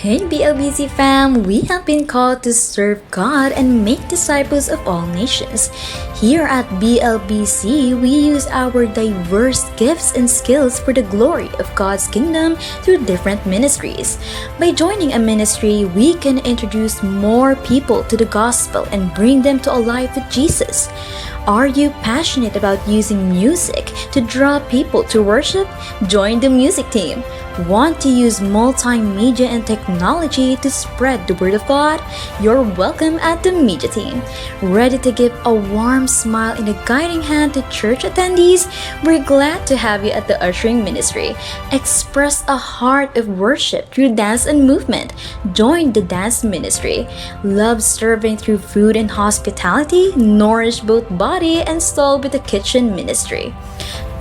Hey BLBC fam, we have been called to serve God and make disciples of all nations. Here at BLBC, we use our diverse gifts and skills for the glory of God's kingdom through different ministries. By joining a ministry, we can introduce more people to the gospel and bring them to a life with Jesus. Are you passionate about using music to draw people to worship? Join the music team. Want to use multimedia and technology to spread the word of God? You're welcome at the media team. Ready to give a warm smile and a guiding hand to church attendees? We're glad to have you at the ushering ministry. Express a heart of worship through dance and movement. Join the dance ministry. Love serving through food and hospitality? Nourish both body and soul with the kitchen ministry.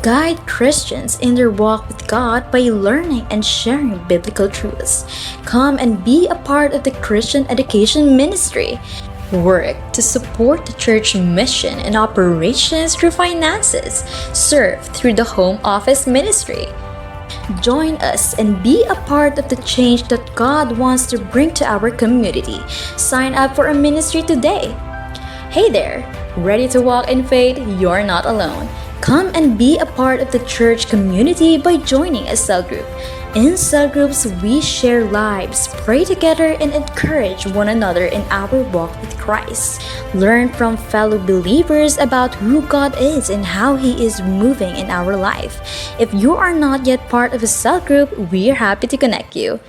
Guide Christians in their walk with God by learning and sharing biblical truths. Come and be a part of the Christian education ministry. Work to support the church mission and operations through finances. Serve through the home office ministry. Join us and be a part of the change that God wants to bring to our community. Sign up for a ministry today. Hey there! Ready to walk in faith? You're not alone. Come and be a part of the church community by joining a cell group. In cell groups, we share lives, pray together, and encourage one another in our walk with Christ. Learn from fellow believers about who God is and how He is moving in our life. If you are not yet part of a cell group, we are happy to connect you.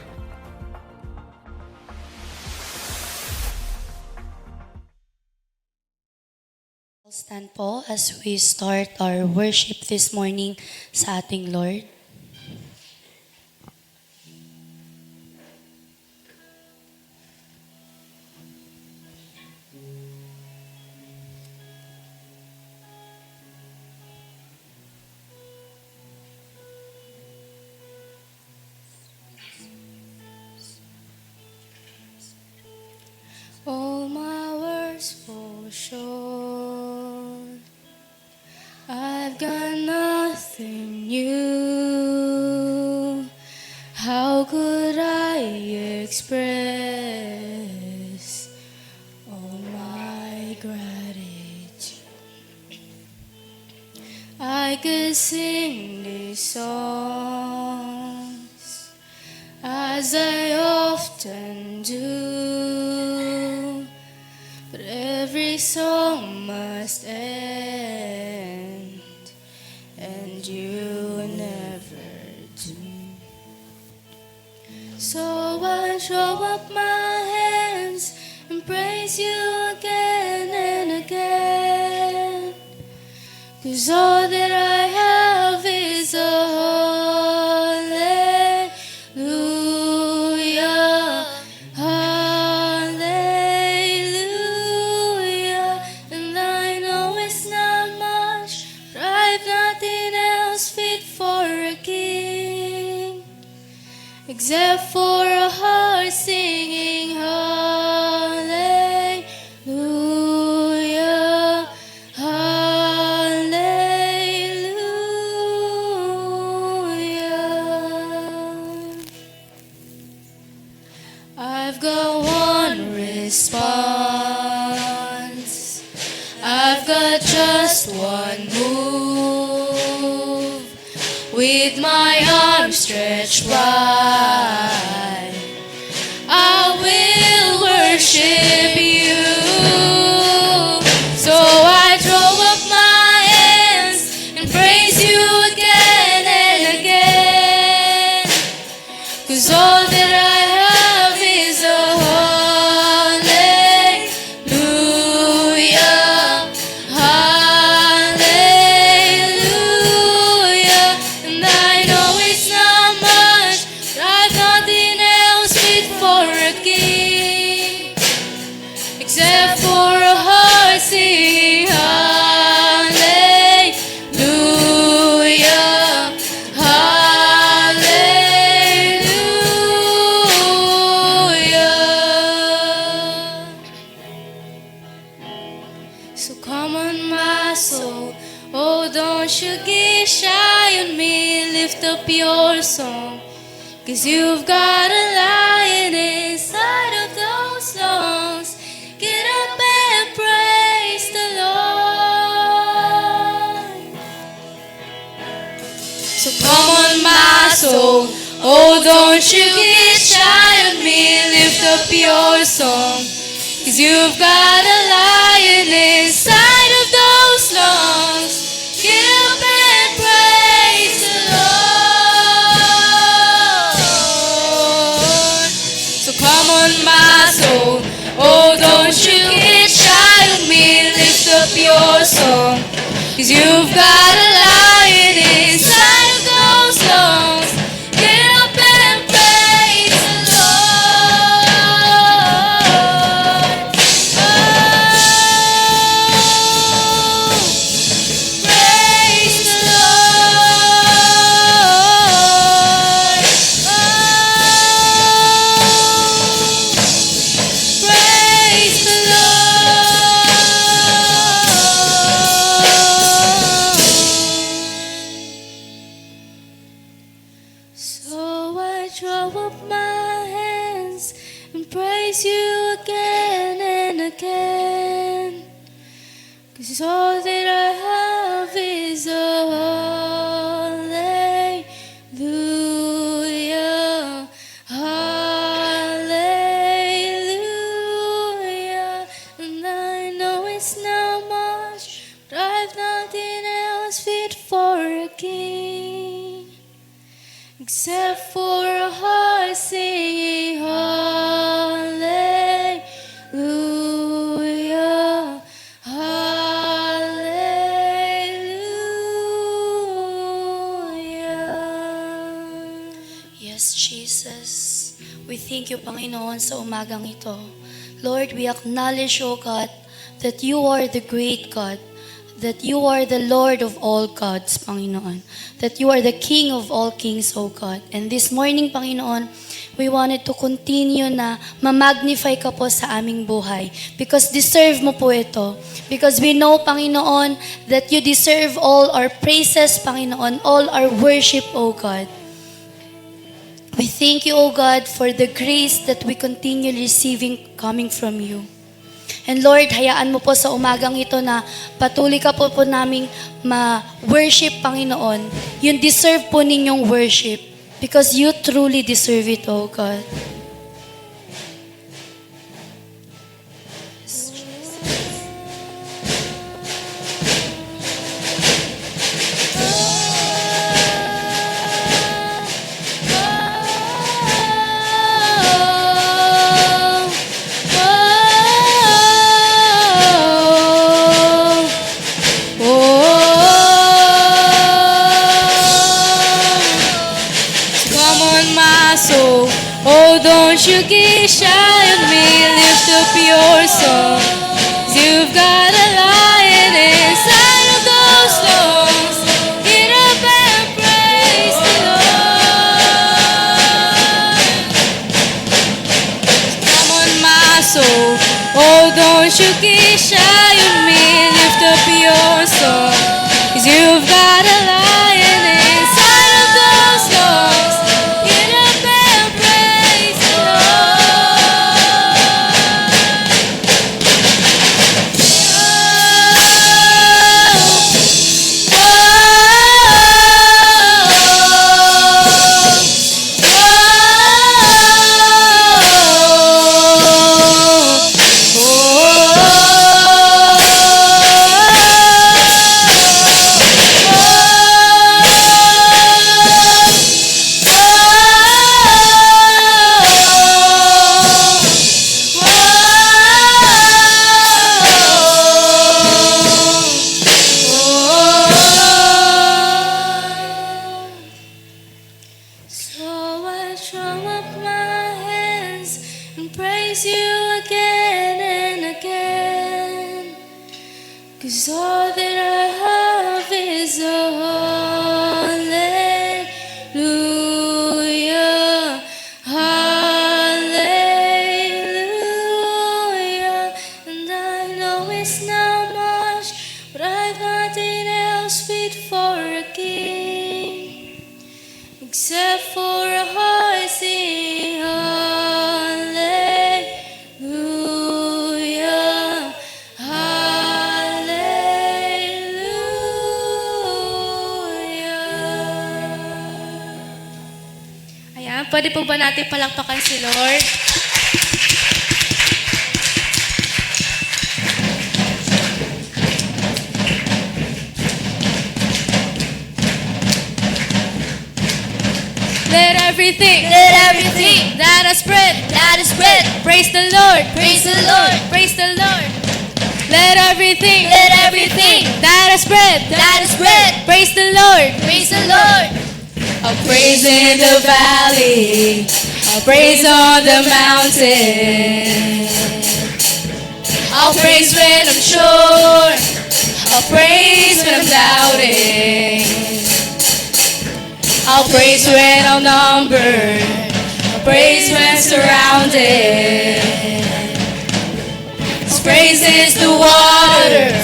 Stand po as we start our worship this morning sa ating Lord. All my words fall short. I've got nothing new. How could I express all my gratitude? I could sing these songs as I often do, but every song must end, and you never do. So I throw up my hands and praise you again and again, 'cause all that I have is a hallelujah, hallelujah. And I know it's not much, but I've nothing else fit for a king, except for a heart singing hallelujah, hallelujah. I've got one response, I've got just one move. With my arms stretched wide, I will worship you. So I throw up my hands and praise you again and again, 'cause all that I have is a hallelujah, hallelujah. And I know it's not much, but I've nothing else fit for a king, except for a heart singing hallelujah, hallelujah. So come on, my soul, oh, don't you get shy on me. Lift up your song, 'cause you've got a lion Oh, don't you get shy on me, lift up your song. 'Cause you've got a lion inside of those lungs. Get up and praise the Lord. So come on, my soul. Oh, don't you get shy on me, lift up your song. 'Cause you've got a lion inside of those lungs. Get up and praise the Lord. Oh, praise the Lord. Oh, praise the Lord. So I throw up my hands and praise you again and again. 'Cause all that I have is a hallelujah, hallelujah. And I know it's not much, but I've nothing else fit for a king. Except for a heart singing hallelujah, hallelujah. Yes, Jesus. We thank you, Panginoon, sa umagang ito. Lord, we acknowledge, O God, that you are the great God, that you are the Lord of all gods, Panginoon, that you are the King of all kings, O God. And this morning, Panginoon, we wanted to continue na ma-magnify ka po sa aming buhay because deserve mo po ito. Because we know, Panginoon, that you deserve all our praises, Panginoon, all our worship, O God. We thank you, O God, for the grace that we continue receiving coming from you. And Lord, hayaan mo po sa umagang ito na patuloy ka po naming ma-worship, Panginoon. Yung deserve po ninyong worship because you truly deserve it, O God. So, oh, don't you get shy on me, lift up your song. 'Cause you've got a lion inside of those lungs. Get up and praise the Lord. Come on, my soul. Oh, don't you get shy on me, lift up your song. 'Cause you've got a lion inside of those lungs. Praise you again and again. 'Cause all that I have is a hallelujah, hallelujah. And I know it's not much, but I've nothing else fit for a king. Except for a heart singing hallelujah, hallelujah. Pwede po ba natin palakpakan si Lord? Let everything that has breath, praise the Lord, praise the Lord, praise the Lord. Let everything that has breath, praise the Lord, praise the Lord. I'll praise in the valley, I'll praise on the mountain. I'll praise when I'm sure, I'll praise when I'm doubting. I'll praise when outnumbered, I'll praise when surrounded. His praise is the water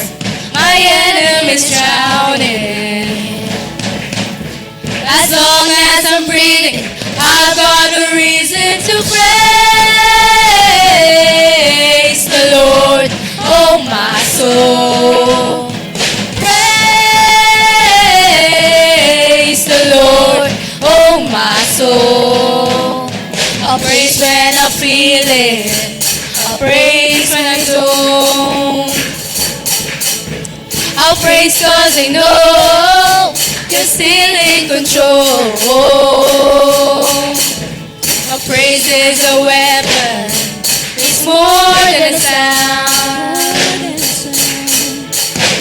my enemies drowning. As long as I'm breathing, I've got a reason to praise the Lord, oh my soul. Praise the Lord, oh my soul. I'll praise when I'm feeling, I'll praise when I don't. I'll praise 'cause I know you're still in control. My praise is a weapon, it's more than a sound.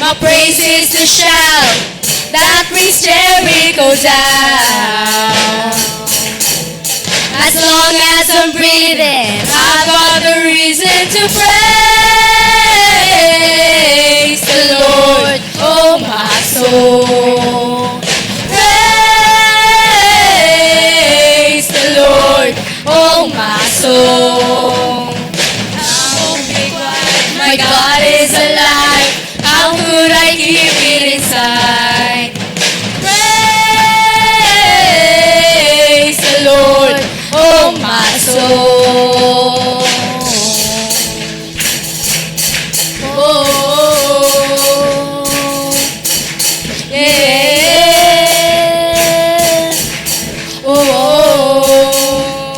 My praise is the shout that brings Jericho down. As long as I'm breathing, I've got a reason to praise the Lord, oh my soul. Praise the Lord, oh my soul. I won't be quiet, my God is alive. How could I keep it inside? Praise the Lord, oh my soul. Oh, yeah. Oh,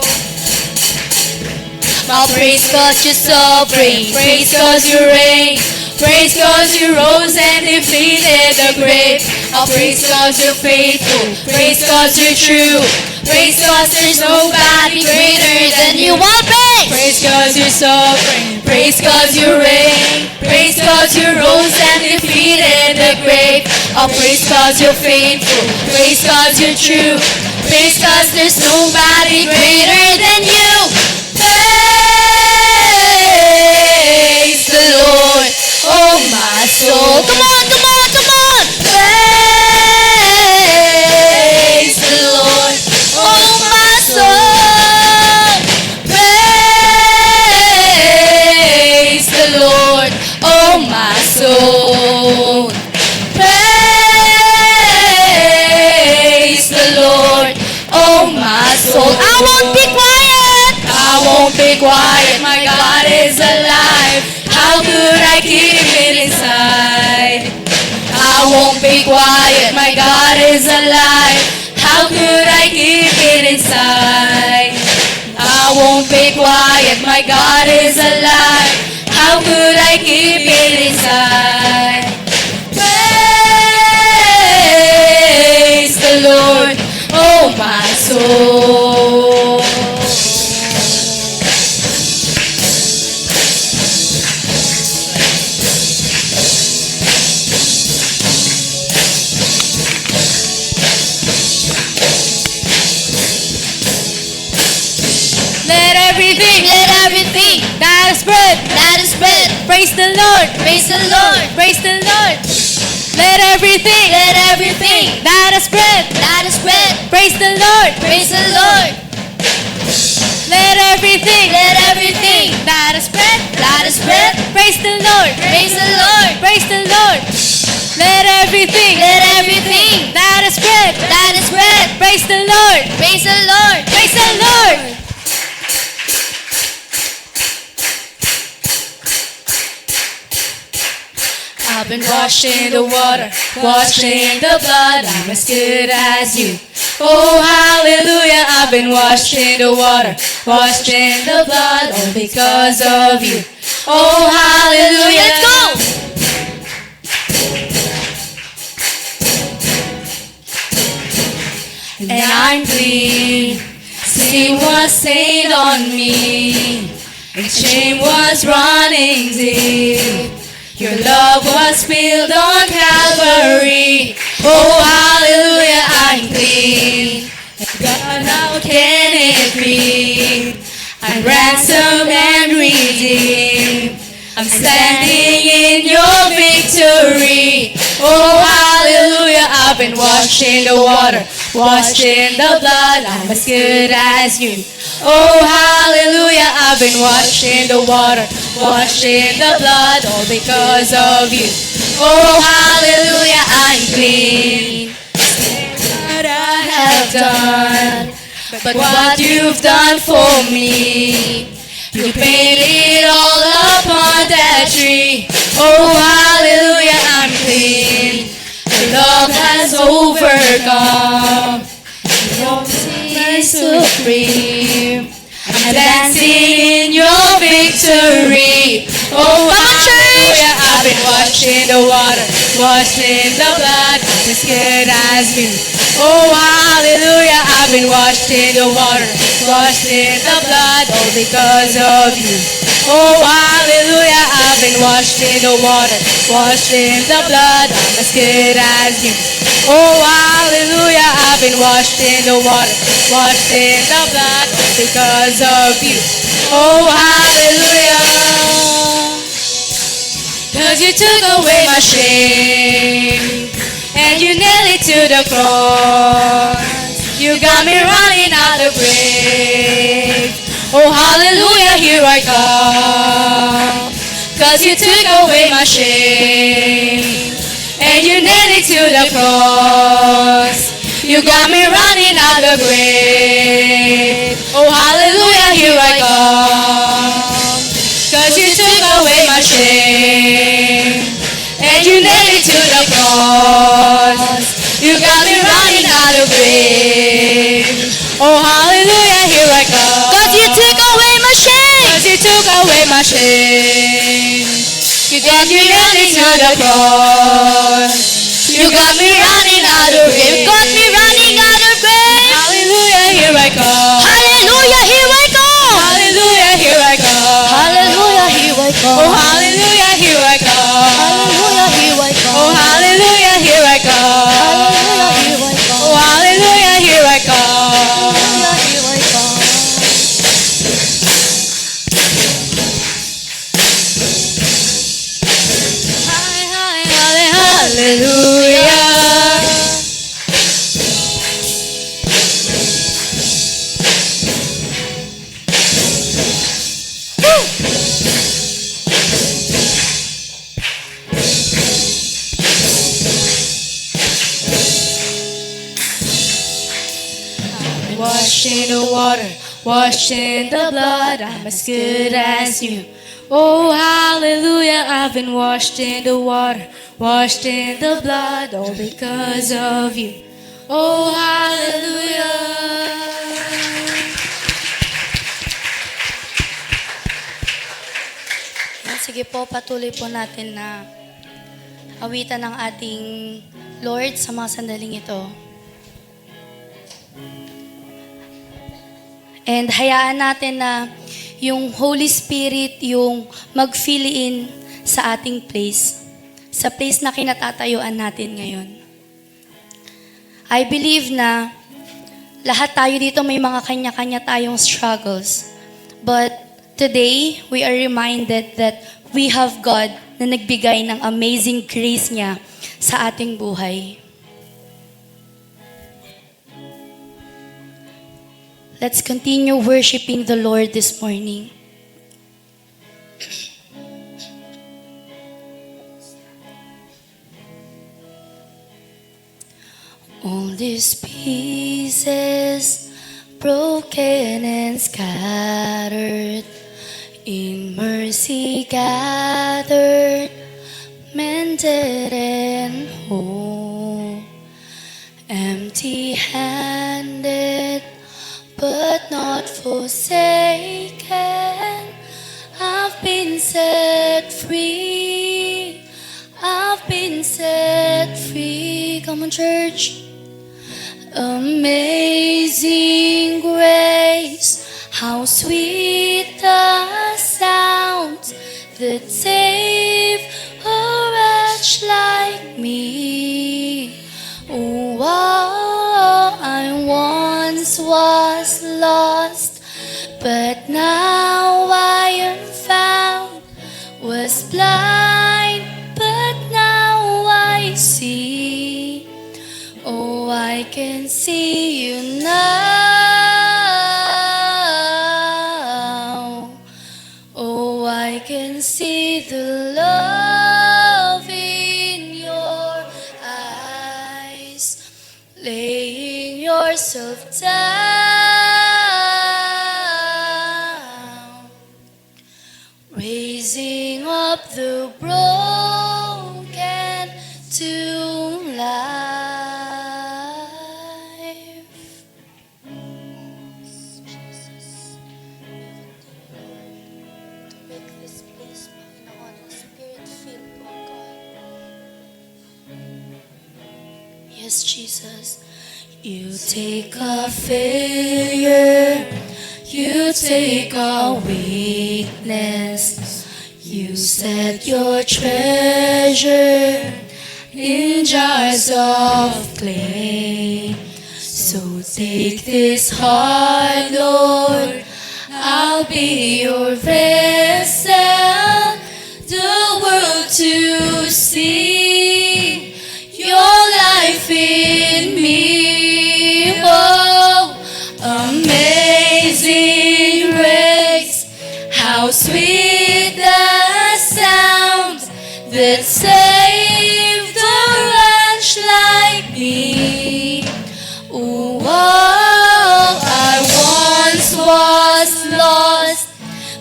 my praise 'cause you're sovereign, praise 'cause you reign. Praise 'cause you rose and defeated the grave. I'll praise 'cause you're faithful, praise 'cause you're true. Praise 'cause there's nobody greater than you. One praise! Praise 'cause you're sovereign, praise 'cause you reign. Praise 'cause you rose and defeated the grave. I'll praise 'cause you're faithful, praise 'cause you're true. Praise 'cause there's nobody greater than you. Praise the Lord, oh my soul. Come on, come on, come on. Praise the Lord, oh my soul. Praise the Lord, oh my soul. Praise the Lord, oh my soul. I won't be quiet. I won't be quiet. My God is alive. How could I keep it inside? I won't be quiet. My God is alive. How could I keep it inside? I won't be quiet. My God is alive. How could I keep it inside? Praise the Lord, oh my soul. Everything that is breath, praise the Lord, praise the Lord, praise the Lord. Let everything that is breath, praise the Lord, praise the Lord. Let everything that is breath, praise the Lord, praise the Lord, praise the Lord. Let everything that is breath, praise the Lord, praise the Lord, praise the Lord. I've been washed in the water, washed in the blood. I'm as good as you. Oh, hallelujah, I've been washed in the water, washed in the blood, all because of you. Oh, hallelujah. Let's go! And I'm clean. Sin was stained on me, and shame was running deep. Your love was spilled on Calvary. Oh, hallelujah, I'm clean. God, how can it be? I'm ransomed and redeemed. I'm standing in your victory. Oh, hallelujah, I've been washed in the water, washed in the blood. I'm as good as you. Oh, hallelujah, I've been washed in the water, washed in the blood, all because of you. Oh, hallelujah, I'm clean. What I have done, but what you've done for me. You paid it all upon that tree. Oh, hallelujah, I'm clean. Your love has overcome. Your mercy is supreme. I'm dancing in your victory. Oh, hallelujah, I've been washed in the water, washed in the blood, I'm as good as you. Oh, hallelujah, I've been washed in the water, washed in the blood, all because of you. Oh, hallelujah, I've been washed in the water, washed in the blood, I'm as good as you. Oh, hallelujah, I've been washed in the water, washed in the blood, all because of you. Oh, hallelujah. 'Cause you took away my shame, and you nailed it to the cross. You got me running out the grave. Oh, hallelujah, here I come. 'Cause you took away my shame, and you nailed it to the cross. You got me running out the grave. Oh, hallelujah, here I come. 'Cause you took away my shame, and you nailed it to the cross. You got me running out of grave. Oh, hallelujah, here I come. 'Cause you took away my shame. 'Cause you took away my shame. You got me running to the cross. You got me running out of grave. You got me running out of grave. Hallelujah, here I come. Hallelujah, here I come. Hallelujah, here I come. Hallelujah, here I come. Oh, hallelujah, here I come. Hallelujah, here I come. Oh, hallelujah, here I come. Hallelujah, here I come. Oh, hallelujah, here I come. Hallelujah, here I come. Hallelujah. Washed in the water, washed in the blood, I'm as good as new. Oh, hallelujah, I've been washed in the water, washed in the blood, all because of you. Oh, hallelujah. Sige po, patuloy po natin na awitan ng ating Lord sa mga sandaling ito. And hayaan natin na yung Holy Spirit yung mag-fill in sa ating place. Sa place na kinatatayuan natin ngayon. I believe na lahat tayo dito may mga kanya-kanya tayong struggles. But today, we are reminded that we have God na nagbigay ng amazing grace niya sa ating buhay. Let's continue worshiping the Lord this morning. All these pieces broken and scattered, in mercy gathered, mended and whole, empty-handed forsaken. I've been set free. I've been set free. Come on, church. Amazing grace, how sweet the sound that saved a wretch like me. Oh, I once was lost, but now I am found. Was blind, but now I see. Oh, I can see you now. Oh, I can see the love in your eyes, laying yourself down, raising up the broken to life. Yes, Jesus. You take a failure, you take a weakness, you set your treasure in jars of clay. So take this heart, Lord, I'll be your vessel, the world to see your life in me. Oh, amazing grace, how sweet the sound that saved a wretch like me. Oh, I once was lost,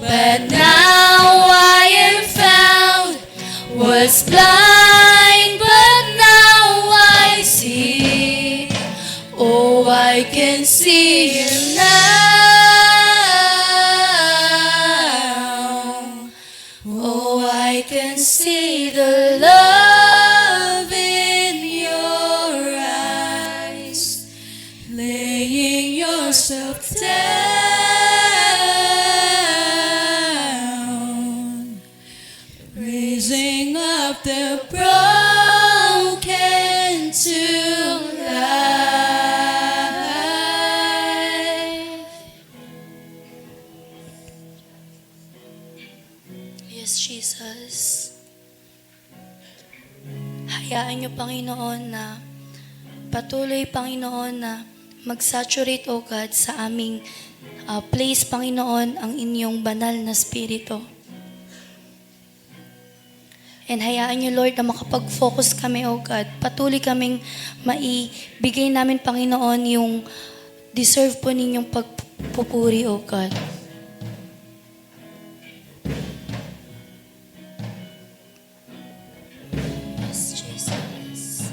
but now I am found. Was blind, but now I see. Oh, I can see you now. Oh, I can see the love in your eyes, laying yourself down, raising up the broken to life. Yes, Jesus. Hayaan niyo, Panginoon, na patuloy, Panginoon, na mag-saturate, O God, sa aming place, Panginoon, ang inyong banal na spirito. And hayaan niyo, Lord, na makapag-focus kami, O God. Patuloy kaming maibigay namin, Panginoon, yung deserve po ninyong pagpupuri, O God. Yes, Jesus.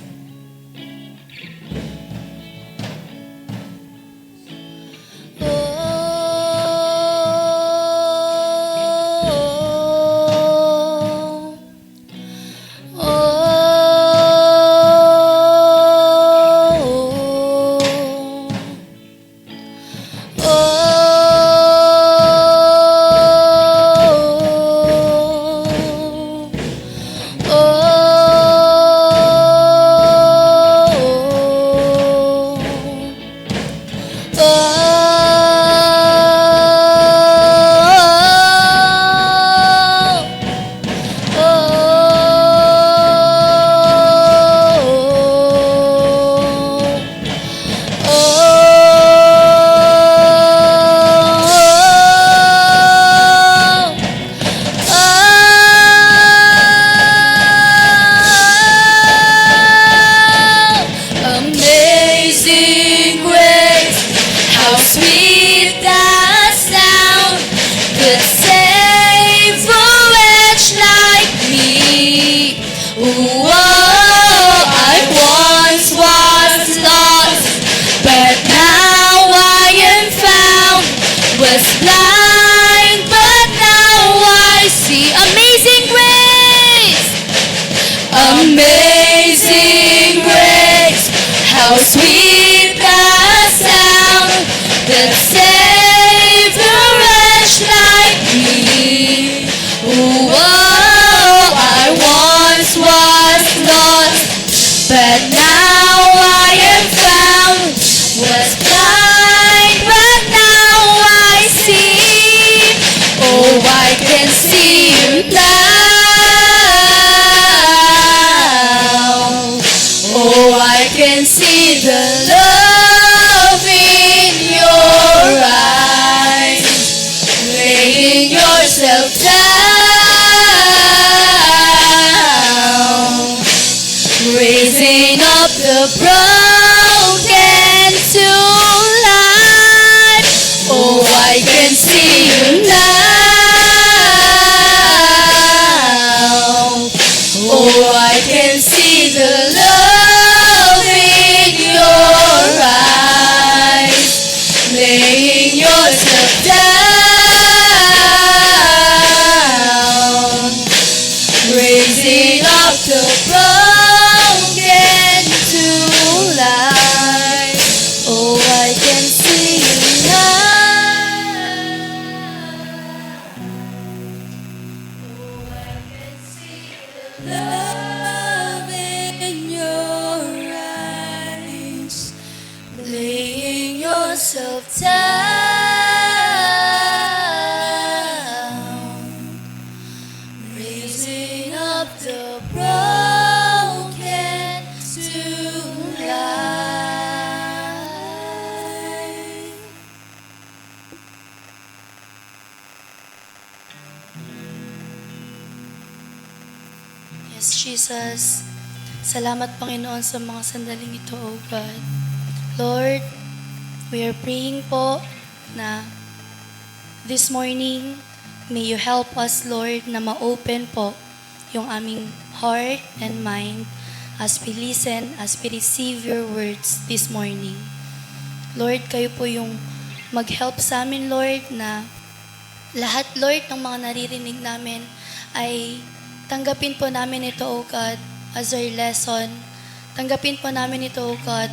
yourself down, raising up the broken to life. Oh, I can see you now. Oh, I can see the love in your eyes, laying yourself down, raising up the broken to life. Oh, I can see you now. Oh, I can see the love in your eyes, laying yourself down, raising up the broken to life. Yes, Jesus. Salamat, Panginoon, sa mga sandaling ito, O God. Lord, we are praying po na this morning, may you help us, Lord, na ma-open po yung aming heart and mind as we listen, as we receive your words this morning. Lord, kayo po yung mag-help sa amin, Lord, na lahat, Lord, ng mga naririnig namin ay tanggapin po namin ito, O God, as our lesson. Tanggapin po namin ito, O God,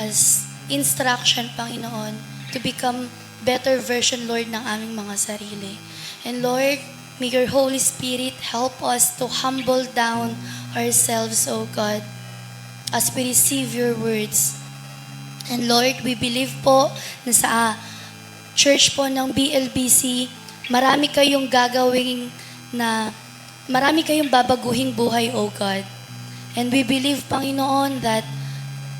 as instruction, Panginoon, to become better version, Lord, ng aming mga sarili. And Lord, may your Holy Spirit help us to humble down ourselves, O God, as we receive your words. And Lord, we believe po na sa church po ng BLBC, marami kayong gagawing na marami kayong babaguhing buhay, O God. And we believe, Panginoon, that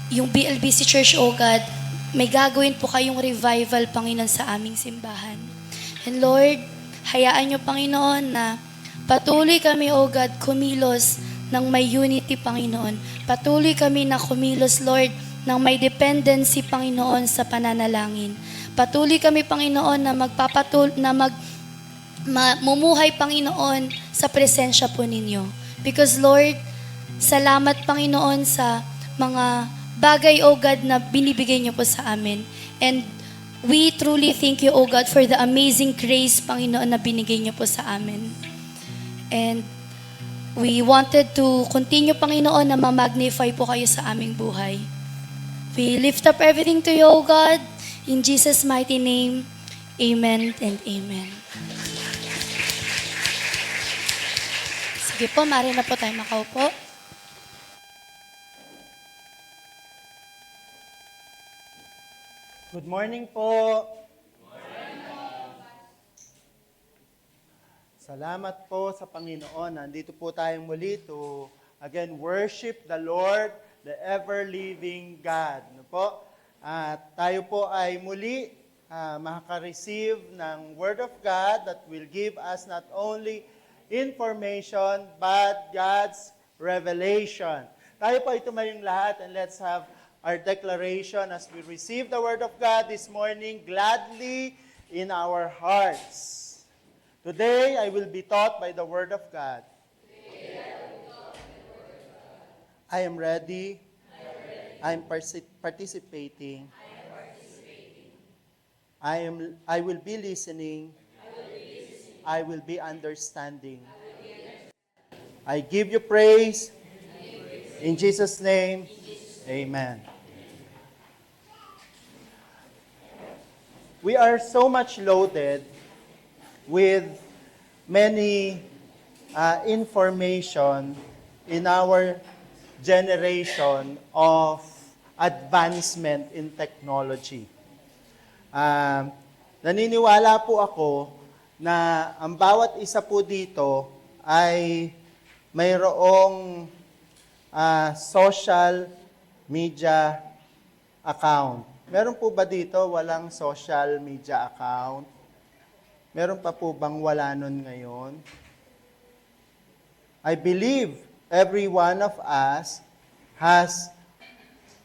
yung BLBC Church, O God, may gagawin po kayong revival, Panginoon, sa aming simbahan. And Lord, hayaan niyo, Panginoon, na patuloy kami, O God, kumilos ng may unity, Panginoon. Patuloy kami na kumilos, Lord, ng may dependency, Panginoon, sa pananalangin. Patuloy kami, Panginoon, na mumuhay, Panginoon, sa presensya po ninyo. Because, Lord, salamat, Panginoon, sa mga bagay, O God, na binibigay niyo po sa amin. And we truly thank you, O God, for the amazing grace, Panginoon, na binigay niyo po sa amin. And we wanted to continue, Panginoon, na ma-magnify po kayo sa aming buhay. We lift up everything to you, O God, in Jesus' mighty name. Amen and amen. Sige po, maaari na po tayo makaupo. Good morning po. Salamat po sa Panginoon. Nandito po tayong muli to again worship the Lord, the ever-living God. Ano po? At tayo po ay muli makaka-receive ng Word of God that will give us not only information but God's revelation. Tayo po ay tumayong lahat and let's have our declaration as we receive the Word of God this morning gladly in our hearts. Today, I will be taught by the Word of God. I am ready. I am participating. I will be listening. I will be understanding. I give you praise. In Jesus' name, amen. We are so much loaded with many information in our generation of advancement in technology. Naniniwala po ako na ang bawat isa po dito ay mayroong social media account. Meron po ba dito walang social media account? Meron pa po bang wala nun ngayon? I believe every one of us has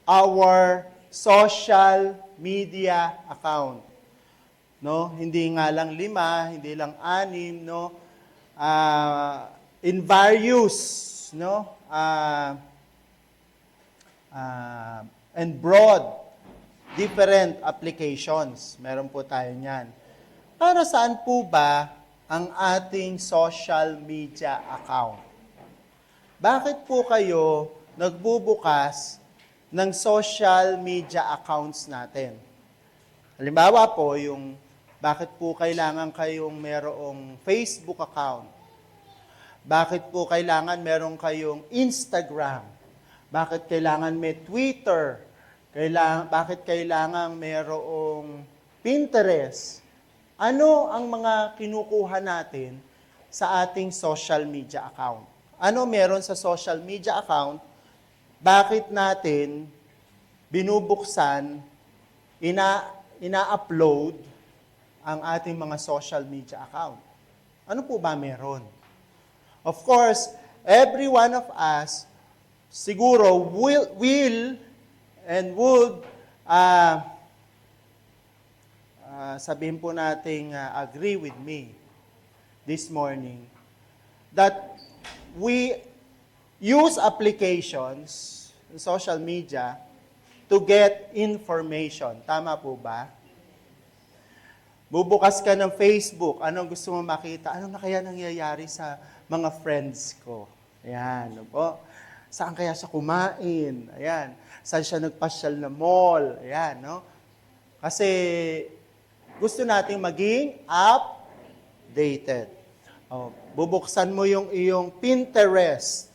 our social media account. No? Hindi nga lang 5, hindi lang 6, no? In various, no? And broad, different applications. Meron po tayo niyan. Para saan po ba ang ating social media account? Bakit po kayo nagbubukas ng social media accounts natin? Halimbawa po, yung bakit po kailangan kayong merong Facebook account? Bakit po kailangan meron kayong Instagram? Bakit kailangan may Twitter? Bakit kailangan merong Pinterest? Ano ang mga kinukuha natin sa ating social media account? Ano meron sa social media account? Bakit natin binubuksan, ina-upload ang ating mga social media account? Ano po ba meron? Of course, every one of us siguro will and would sabihin po nating agree with me this morning that we use applications, social media, to get information. Tama po ba? Bubukas ka ng Facebook, anong gusto mo makita? Ano na kaya nangyayari sa mga friends ko? Ayan, no po. Saan kaya siya kumain? Ayan. Saan siya nagpasyal na mall? Ayan, no? Kasi gusto nating maging updated. Bubuksan mo yung iyong Pinterest.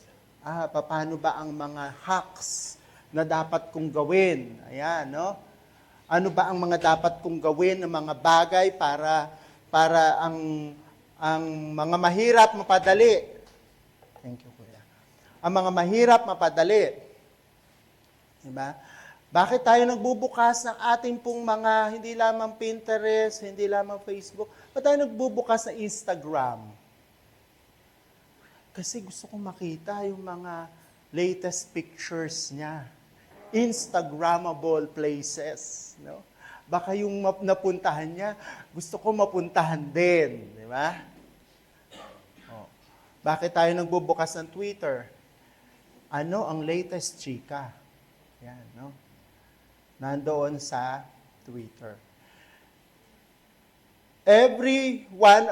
Paano ba ang mga hacks na dapat kong gawin? Ayan, no? Ano ba ang mga dapat kong gawin ng mga bagay para ang mga mahirap mapadali? Thank you, Kuya. Ang mga mahirap mapadali. Diba? Bakit tayo nagbubukas ng ating pong mga, hindi lamang Pinterest, hindi lamang Facebook, ba't tayo nagbubukas ng Instagram? Kasi gusto kong makita yung mga latest pictures niya. Instagrammable places. No? Baka yung napuntahan niya, gusto ko mapuntahan din. Di ba? Bakit tayo nagbubukas ng Twitter? Ano ang latest chika? Yan, no? Nandoon sa Twitter. Every one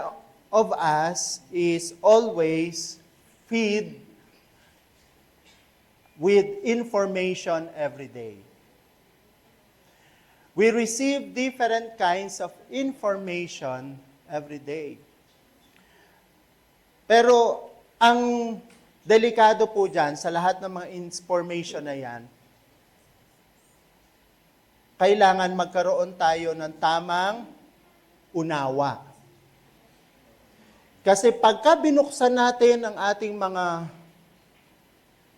of us is always feed with information every day. We receive different kinds of information every day. Pero ang delikado po dyan, sa lahat ng mga information na yan, kailangan magkaroon tayo ng tamang unawa. Kasi pagka binuksan natin ang ating mga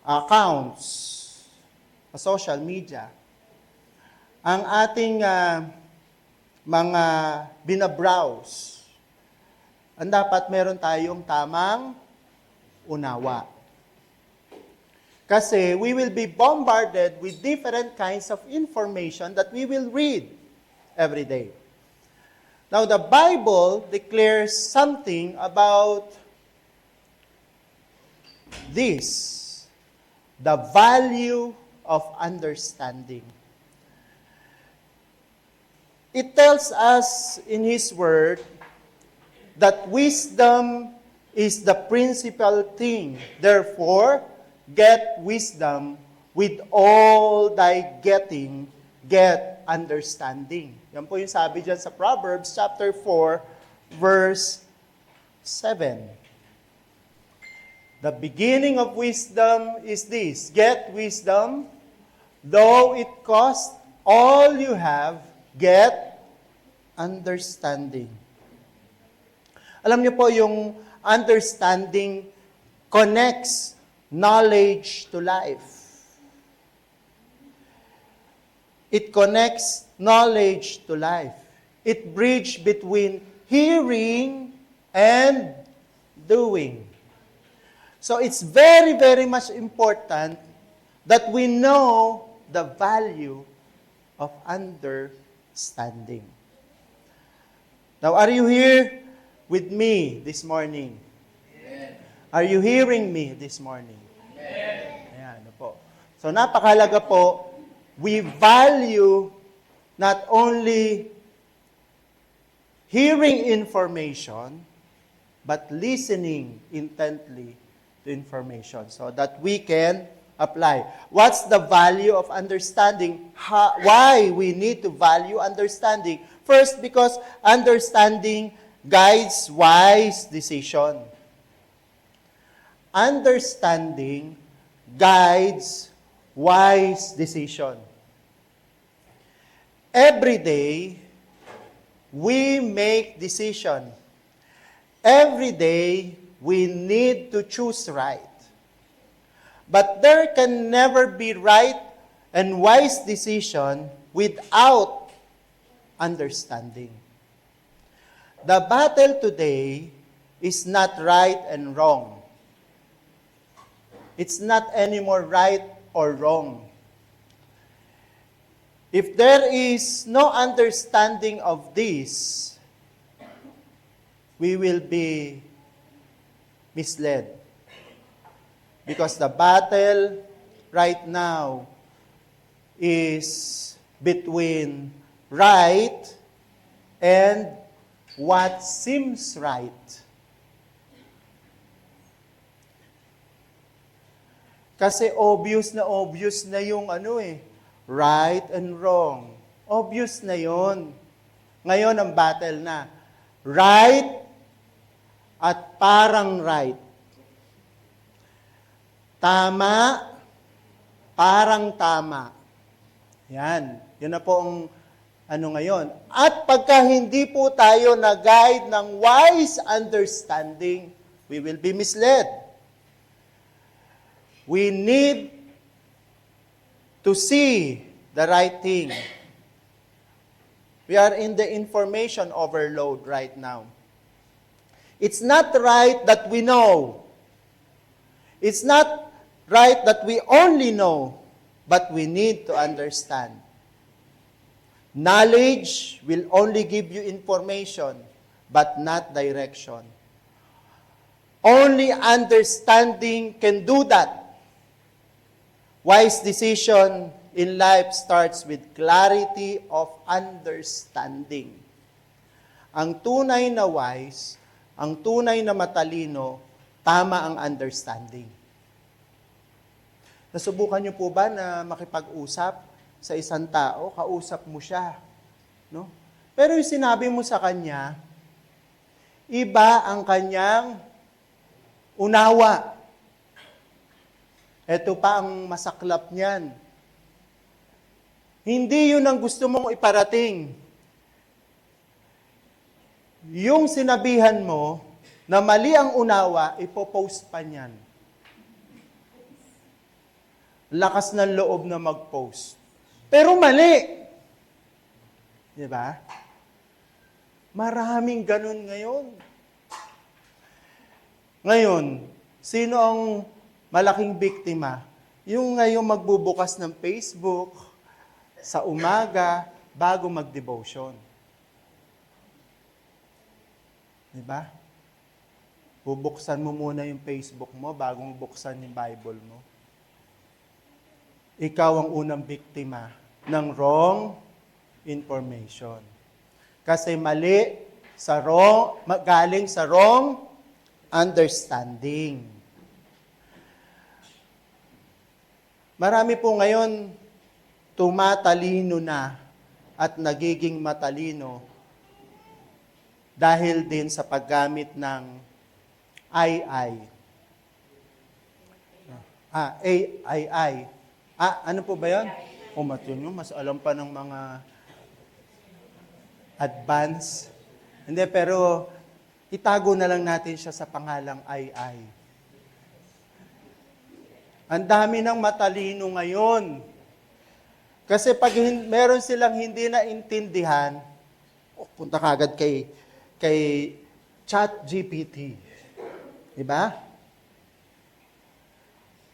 accounts sa social media, ang ating mga binabrowse, ang dapat meron tayong tamang unawa. Kasi we will be bombarded with different kinds of information that we will read every day. Now, the Bible declares something about this, the value of understanding. It tells us in His Word that wisdom is the principal thing. Therefore, get wisdom, with all thy getting, get understanding. Yan po yung sabi dyan sa Proverbs chapter 4, verse 7. The beginning of wisdom is this: get wisdom, though it cost all you have, get understanding. Alam niyo po, yung understanding connects knowledge to life. It connects knowledge to life. It bridges between hearing and doing. So it's very, very much important that we know the value of understanding. Now, are you here with me this morning? Are you hearing me this morning? Ayan, po. So, napakahalaga po, we value not only hearing information, but listening intently to information so that we can apply. What's the value of understanding? Why we need to value understanding? First, because understanding guides wise decision. Understanding guides wise decision. Every day, we make decision. Every day, we need to choose right. But there can never be right and wise decision without understanding. The battle today is not right and wrong. It's not anymore right or wrong. If there is no understanding of this, we will be misled. Because the battle right now is between right and what seems right. Kasi obvious na yung right and wrong. Obvious na yon. Ngayon ang battle na. Right at parang right. Tama, parang tama. Yan. Yun na po ang ngayon. At pagka hindi po tayo na-guide ng wise understanding, we will be misled. We need to see the right thing. We are in the information overload right now. It's not right that we know. It's not right that we only know, but we need to understand. Knowledge will only give you information, but not direction. Only understanding can do that. Wise decision in life starts with clarity of understanding. Ang tunay na wise, ang tunay na matalino, tama ang understanding. Nasubukan niyo po ba na makipag-usap sa isang tao, kausap mo siya, no? Pero yung sinabi mo sa kanya, iba ang kanyang unawa. Ito pa ang masaklap niyan. Hindi yun ang gusto mong iparating. Yung sinabihan mo na mali ang unawa, ipopost pa niyan. Lakas ng loob na mag-post. Pero mali. Di ba? Maraming ganun ngayon. Ngayon, sino ang malaking biktima? Yung ngayon magbubukas ng Facebook sa umaga bago mag-devotion. Di ba? Bubuksan mo muna yung Facebook mo bago mo buksan yung Bible mo. Ikaw ang unang biktima ng wrong information. Kasi mali sa wrong, galing sa wrong understanding. Marami po ngayon tumatalino na at nagiging matalino dahil din sa paggamit ng AI. AI. Ano po ba yan? Matyon nyo, mas alam pa ng mga advance. Hindi, pero itago na lang natin siya sa pangalang AI. Ang dami ng matalino ngayon. Kasi pag meron silang hindi na intindihan, punta kagad kay kay ChatGPT. Diba?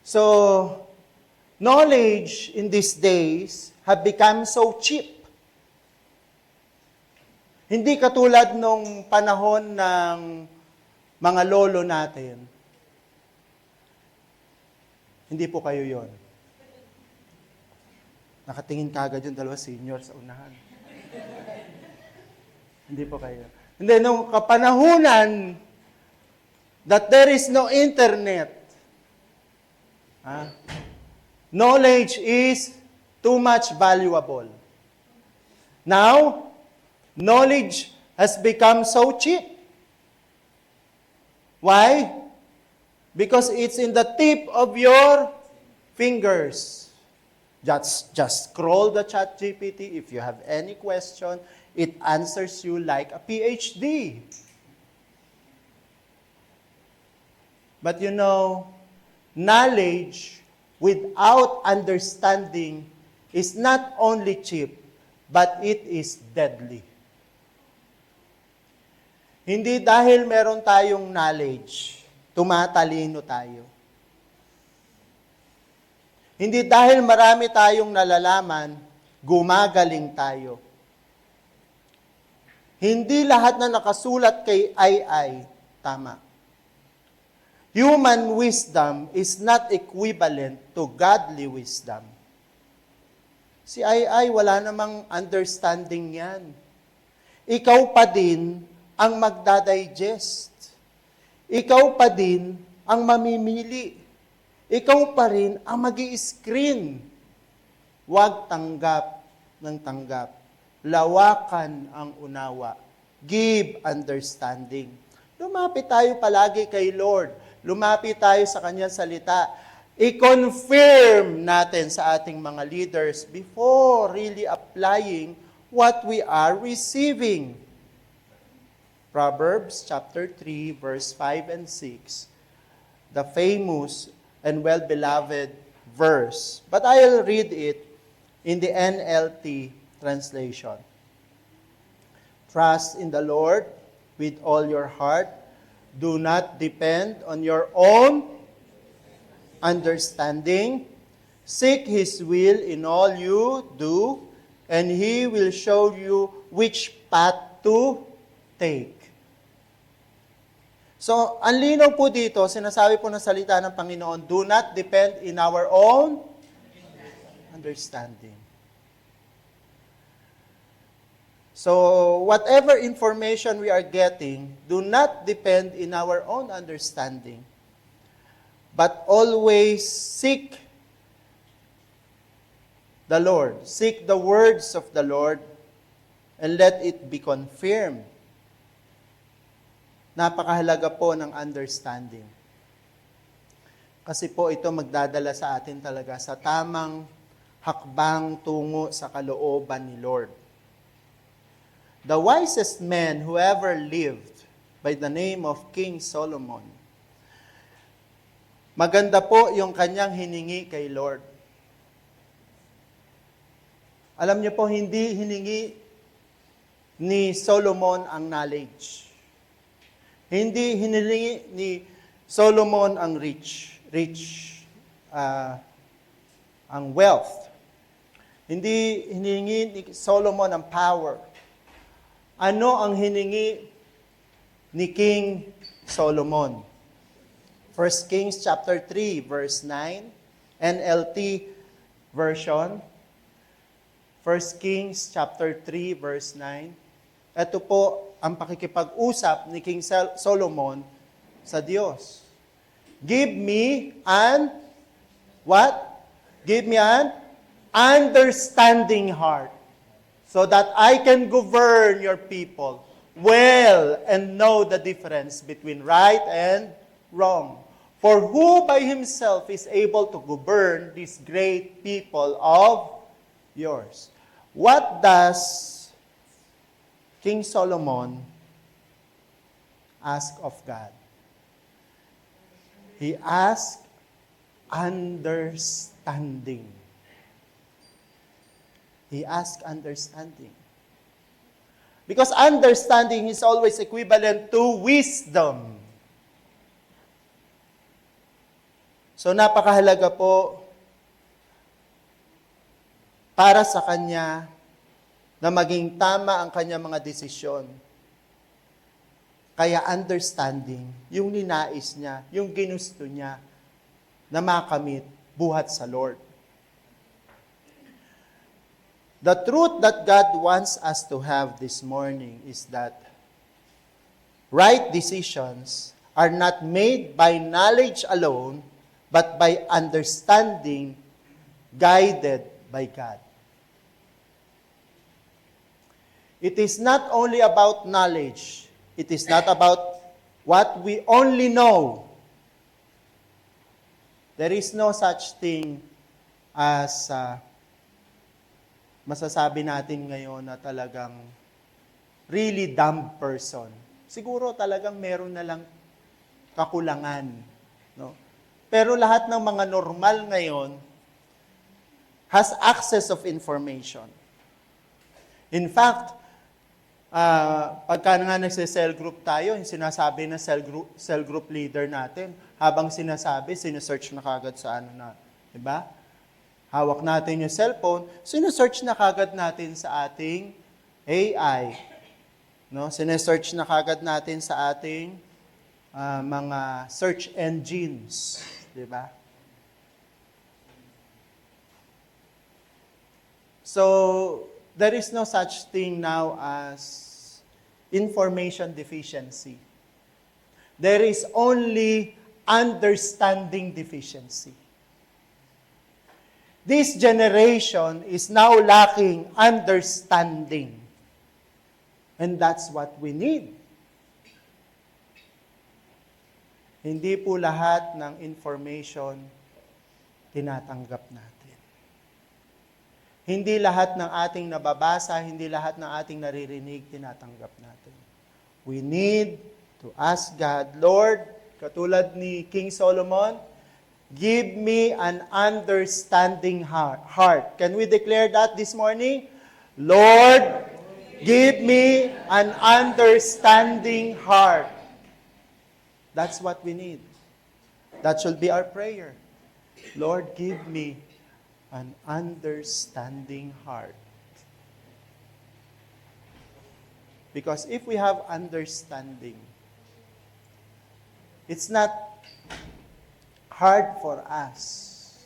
So, knowledge in these days have become so cheap. Hindi katulad nung panahon ng mga lolo natin. Hindi po kayo yon. Nakatingin kagad yung dalawa senior sa unahan. Hindi po kayo. Hindi, nung kapanahunan that there is no internet, knowledge is too much valuable. Now, knowledge has become so cheap. Why? Because it's in the tip of your fingers. Just scroll the ChatGPT. If you have any question, it answers you like a PhD. But you know, knowledge without understanding is not only cheap, but it is deadly. Hindi dahil meron tayong knowledge, tumatalino tayo. Hindi dahil marami tayong nalalaman, gumagaling tayo. Hindi lahat na nakasulat kay Ai tama. Human wisdom is not equivalent to godly wisdom. Si Ai wala namang understanding yan. Ikaw pa din ang magdadigest. Ikaw pa din ang mamimili. Ikaw pa rin ang mag-i-screen. Huwag tanggap ng tanggap. Lawakan ang unawa. Give understanding. Lumapit tayo palagi kay Lord. Lumapit tayo sa Kanyang salita. I-confirm natin sa ating mga leaders before really applying what we are receiving. Proverbs chapter 3, verse 5 and 6. The famous and well-beloved verse. But I'll read it in the NLT translation. Trust in the Lord with all your heart. Do not depend on your own understanding. Seek His will in all you do, and He will show you which path to take. So, ang linaw po dito, sinasabi po ng salita ng Panginoon, do not depend in our own understanding. So, whatever information we are getting, do not depend in our own understanding, but always seek the Lord. Seek the words of the Lord and let it be confirmed. Napakahalaga po ng understanding. Kasi po ito magdadala sa atin talaga sa tamang hakbang tungo sa kalooban ni Lord. The wisest man who ever lived by the name of King Solomon. Maganda po yung kanyang hiningi kay Lord. Alam niyo po, hindi hiningi ni Solomon ang knowledge. Hindi hinilingi ni Solomon ang ang wealth. Hindi hiningi ni Solomon ang power. Ano ang hiningi ni King Solomon? 1 Kings chapter 3 verse 9, NLT version. 1 Kings chapter 3 verse 9. Ito po ang pakikipag-usap ni King Solomon sa Diyos. Give me an what? Give me an understanding heart so that I can govern your people well and know the difference between right and wrong. For who by himself is able to govern this great people of yours? What does King Solomon asked of God? He asked understanding. He asked understanding. Because understanding is always equivalent to wisdom. So napakahalaga po para sa kanya na maging tama ang kanyang mga desisyon. Kaya understanding, yung ninais niya, yung ginusto niya na makamit buhat sa Lord. The truth that God wants us to have this morning is that right decisions are not made by knowledge alone, but by understanding, guided by God. It is not only about knowledge. It is not about what we only know. There is no such thing as masasabi natin ngayon na talagang really dumb person. Siguro talagang meron na lang kakulangan. No? Pero lahat ng mga normal ngayon has access of information. In fact, pagka nga nagse-cell group tayo, yung sinasabi na cell group leader natin, habang sinasabi, sinesearch na kagad sa ano na, di ba? Hawak natin yung cellphone, sinesearch na kagad natin sa ating AI. No? Sinesearch na kagad natin sa ating mga search engines. Di ba? So, there is no such thing now as information deficiency. There is only understanding deficiency. This generation is now lacking understanding. And that's what we need. Hindi po lahat ng information tinatanggap natin. Hindi lahat ng ating nababasa, hindi lahat ng ating naririnig, tinatanggap natin. We need to ask God, Lord, katulad ni King Solomon, give me an understanding heart. Can we declare that this morning? Lord, give me an understanding heart. That's what we need. That should be our prayer. Lord, give me an understanding heart. Because if we have understanding, it's not hard for us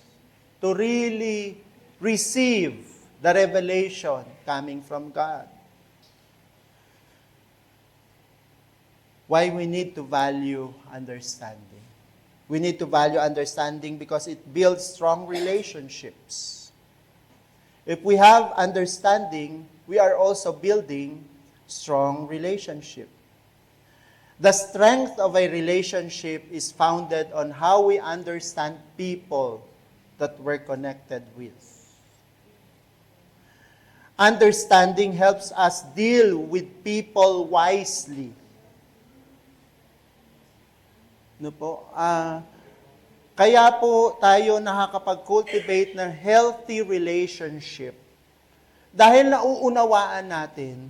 to really receive the revelation coming from God. Why we need to value understanding? We need to value understanding because it builds strong relationships. If we have understanding, we are also building strong relationship. The strength of a relationship is founded on how we understand people that we're connected with. Understanding helps us deal with people wisely. No po? Kaya po tayo nakakapag-cultivate ng healthy relationship. Dahil nauunawaan natin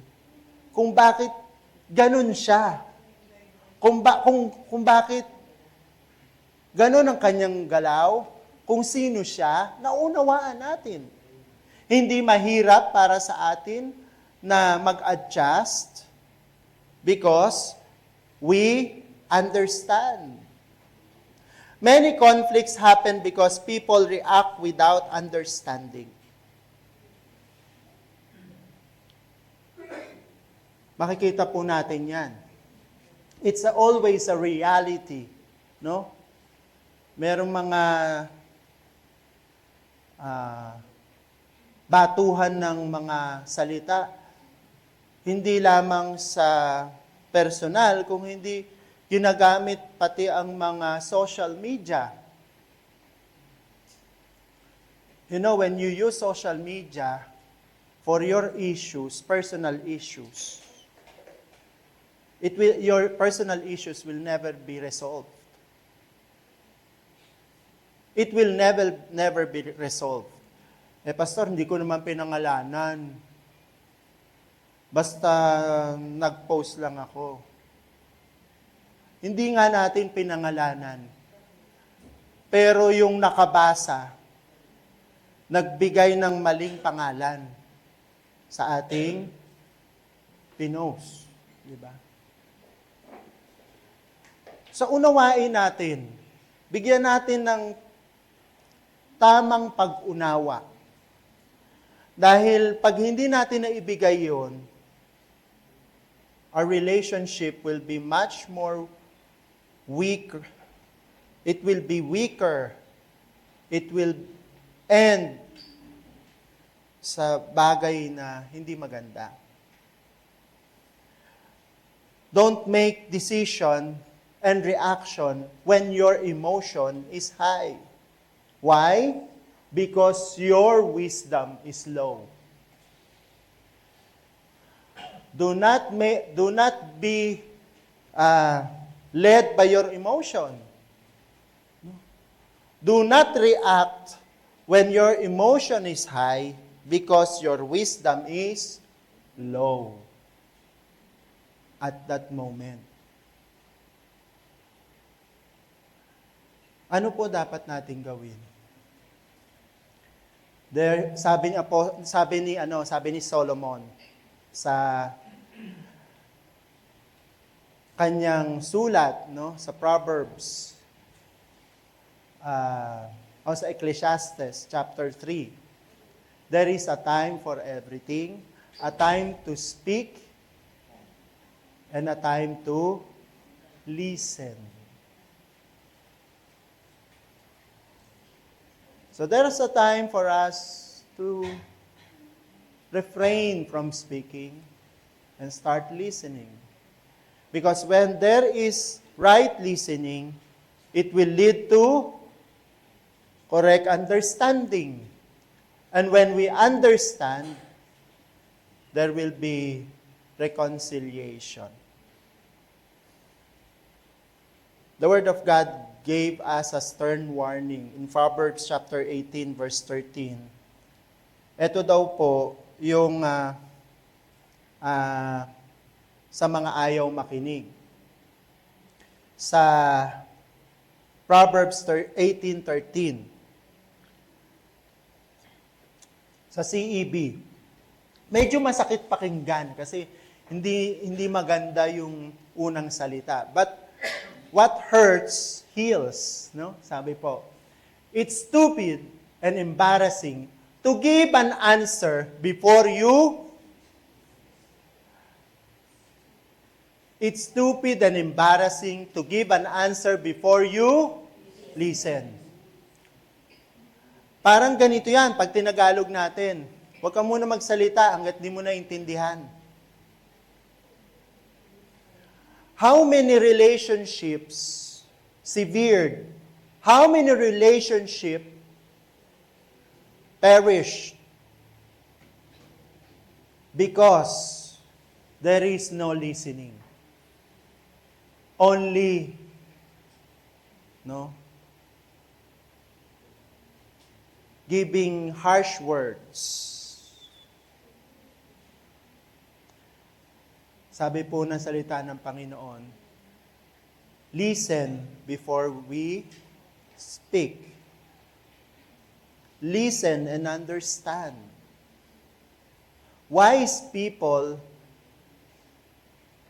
kung bakit ganun siya. Kung bakit ganun ang kanyang galaw, kung sino siya, naunawaan natin. Hindi mahirap para sa atin na mag-adjust because we understand. Many conflicts happen because people react without understanding. Makikita po natin yan. It's always a reality, no? Merong mga batuhan ng mga salita, hindi lamang sa personal, kung hindi ginagamit pati ang mga social media. You know, when you use social media for your issues, personal issues, your personal issues will never be resolved. It will never be resolved. Pastor, hindi ko naman pinangalanan. basta nag-post lang ako. Hindi nga natin pinangalanan. Pero yung nakabasa, nagbigay ng maling pangalan sa ating pinost. Di ba? Sa unawain natin, bigyan natin ng tamang pag-unawa. Dahil pag hindi natin naibigay yun, our relationship will be much more weaker. It will be weaker. It will end sa bagay na hindi maganda. Don't make decision and reaction when your emotion is high. Why? Because your wisdom is low. Do not be led by your emotion. Do not react when your emotion is high because your wisdom is low at that moment. Ano po dapat nating gawin? There, sabi ni Solomon sa kanyang sulat, no, sa Proverbs, o sa Ecclesiastes chapter 3. There is a time for everything, a time to speak, and a time to listen. So there's a time for us to refrain from speaking and start listening. Because when there is right listening, it will lead to correct understanding. And when we understand, there will be reconciliation. The Word of God gave us a stern warning in Proverbs chapter 18, verse 13. Ito daw po yung sa mga ayaw makinig. Sa Proverbs 18:13. Sa CEB. Medyo masakit pakinggan kasi hindi maganda yung unang salita. But what hurts heals, no? Sabi po. It's stupid and embarrassing to give an answer before you. It's stupid and embarrassing to give an answer before you listen. Parang ganito yan, pag tinagalog natin. Huwag ka muna magsalita hanggat di mo naintindihan. How many relationships severed? How many relationships perished? Because there is no listening. Only, giving harsh words. Sabi po ng salita ng Panginoon, listen before we speak. Listen and understand. Wise people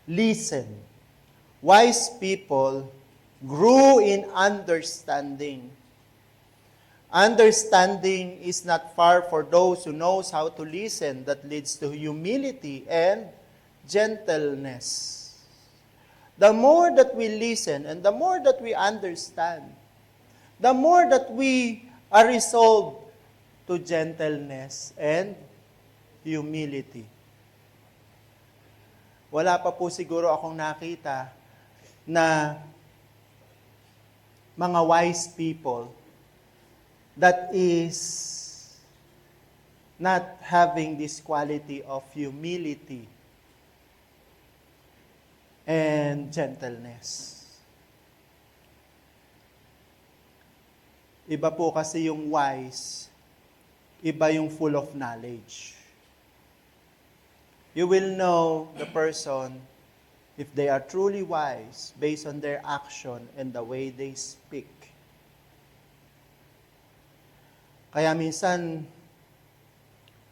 listen. Wise people grew in understanding. Understanding is not far for those who knows how to listen, that leads to humility and gentleness. The more that we listen and the more that we understand, the more that we are resolved to gentleness and humility. Wala pa po siguro akong nakita na mga wise people that is not having this quality of humility and gentleness. Iba po kasi yung wise, iba yung full of knowledge. You will know the person if they are truly wise based on their action and the way they speak. Kaya minsan,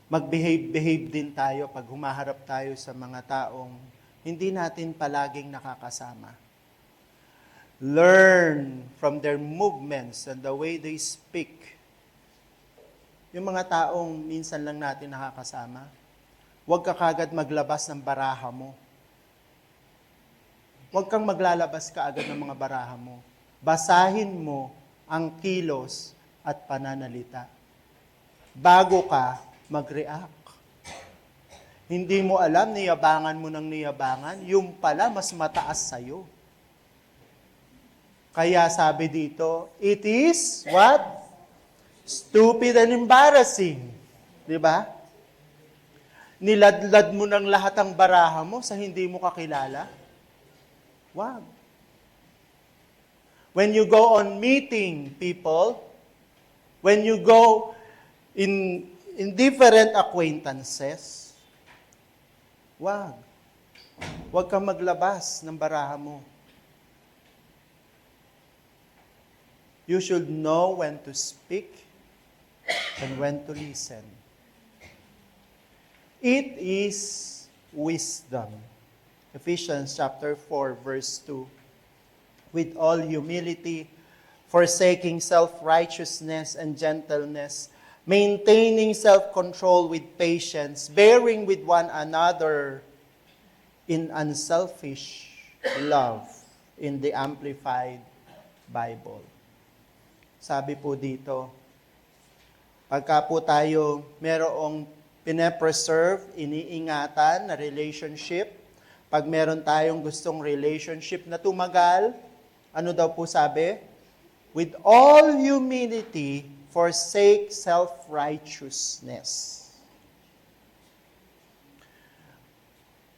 mag-behave din tayo pag humaharap tayo sa mga taong hindi natin palaging nakakasama. Learn from their movements and the way they speak. Yung mga taong minsan lang natin nakakasama, huwag ka kagad maglabas ng baraha mo. Huwag kang maglalabas kaagad ng mga baraha mo. Basahin mo ang kilos at pananalita bago ka mag-react. Hindi mo alam, niyabangan mo ng niyabangan, yung pala mas mataas sa'yo. Kaya sabi dito, it is what? Stupid and embarrassing. Di ba? Niladlad mo ng lahat ang baraha mo sa hindi mo kakilala. Wag. When you go on meeting people, when you go in different acquaintances, wag. Wag kang maglabas ng baraha mo. You should know when to speak and when to listen. It is wisdom. Ephesians chapter 4, verse 2. With all humility, forsaking self-righteousness and gentleness, maintaining self-control with patience, bearing with one another in unselfish love, in the Amplified Bible. Sabi po dito, pagka po tayo merong pine-preserve, iniingatan na relationship, pag meron tayong gustong relationship na tumagal, ano daw po sabi? With all humility, forsake self-righteousness.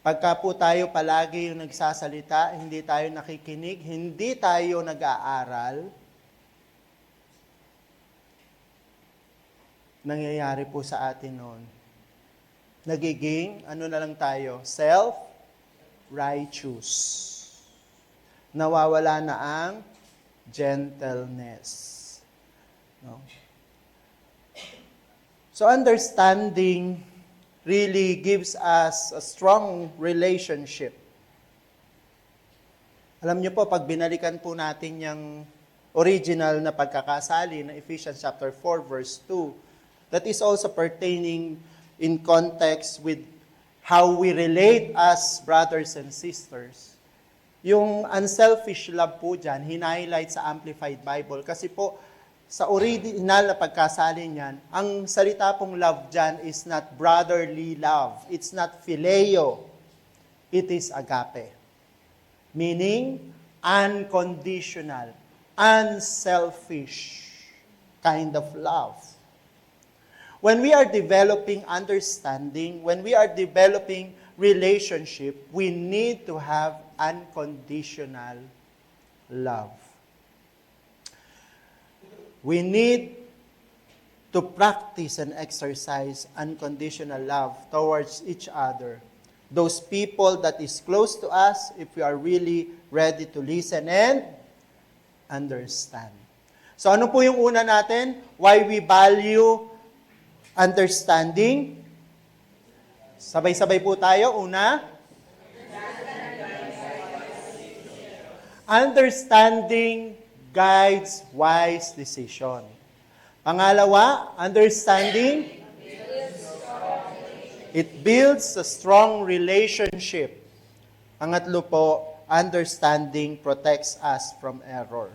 Pagka po tayo palagi yung nagsasalita, hindi tayo nakikinig, hindi tayo nag-aaral, nangyayari po sa atin noon. Nagiging, ano na lang tayo? Self-righteous. Nawawala na ang gentleness. No? So understanding really gives us a strong relationship. Alam niyo po, pag binalikan po natin yung original na pagkakasali na Ephesians chapter 4, verse 2, that is also pertaining in context with how we relate as brothers and sisters. Yung unselfish love po dyan, hinighlight sa Amplified Bible. Kasi po, sa original na pagkasali niyan, ang salita pong love dyan is not brotherly love. It's not phileo. It is agape. Meaning, unconditional, unselfish kind of love. When we are developing understanding, when we are developing relationship, we need to have unconditional love. We need to practice and exercise unconditional love towards each other. Those people that is close to us, if we are really ready to listen and understand. So ano po yung una natin? Why we value understanding. Sabay-sabay po tayo. Una, understanding guides wise decision. Pangalawa, understanding, it builds a strong relationship. Pangatlo po, understanding protects us from error.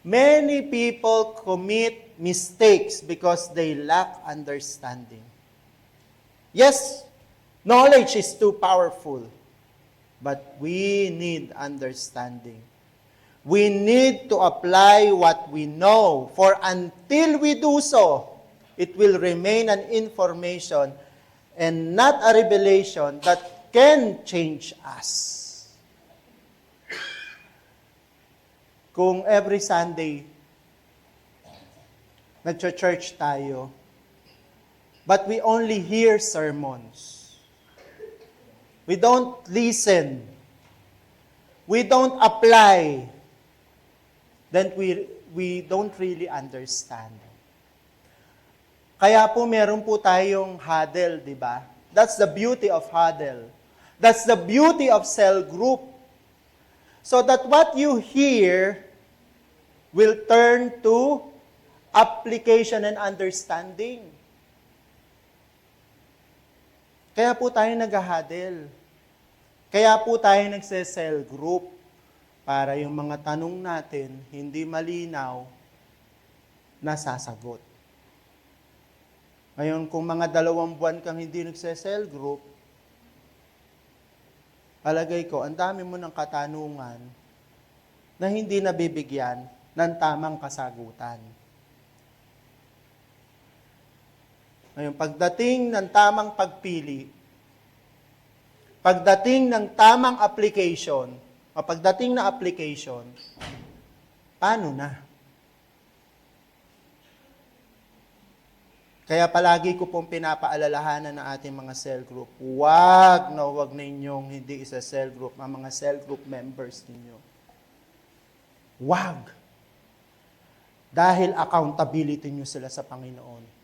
Many people commit mistakes because they lack understanding. Yes, knowledge is too powerful, but we need understanding. We need to apply what we know, for until we do so, it will remain an information and not a revelation that can change us. Kung every Sunday, nag-church tayo, but we only hear sermons. we don't listen, we don't apply, then we don't really understand. Kaya po meron po tayong huddle, di ba? That's the beauty of huddle. That's the beauty of cell group. So that what you hear will turn to application and understanding. Kaya po tayo nag-huddle. Kaya po tayo nagse-cell group para yung mga tanong natin hindi malinaw, nasasagot. Ngayon, kung mga 2 buwan kang hindi nagse-cell group, palagay ko, ang dami mo ng katanungan na hindi nabibigyan ng tamang kasagutan. Ngayon, pagdating ng tamang pagpili, pagdating ng tamang application, o pagdating na application, paano na? Kaya palagi ko pong pinapaalalahanan ng ating mga cell group, wag na inyong hindi isa cell group, ang mga cell group members ninyo. Wag. Dahil accountability nyo sila sa Panginoon.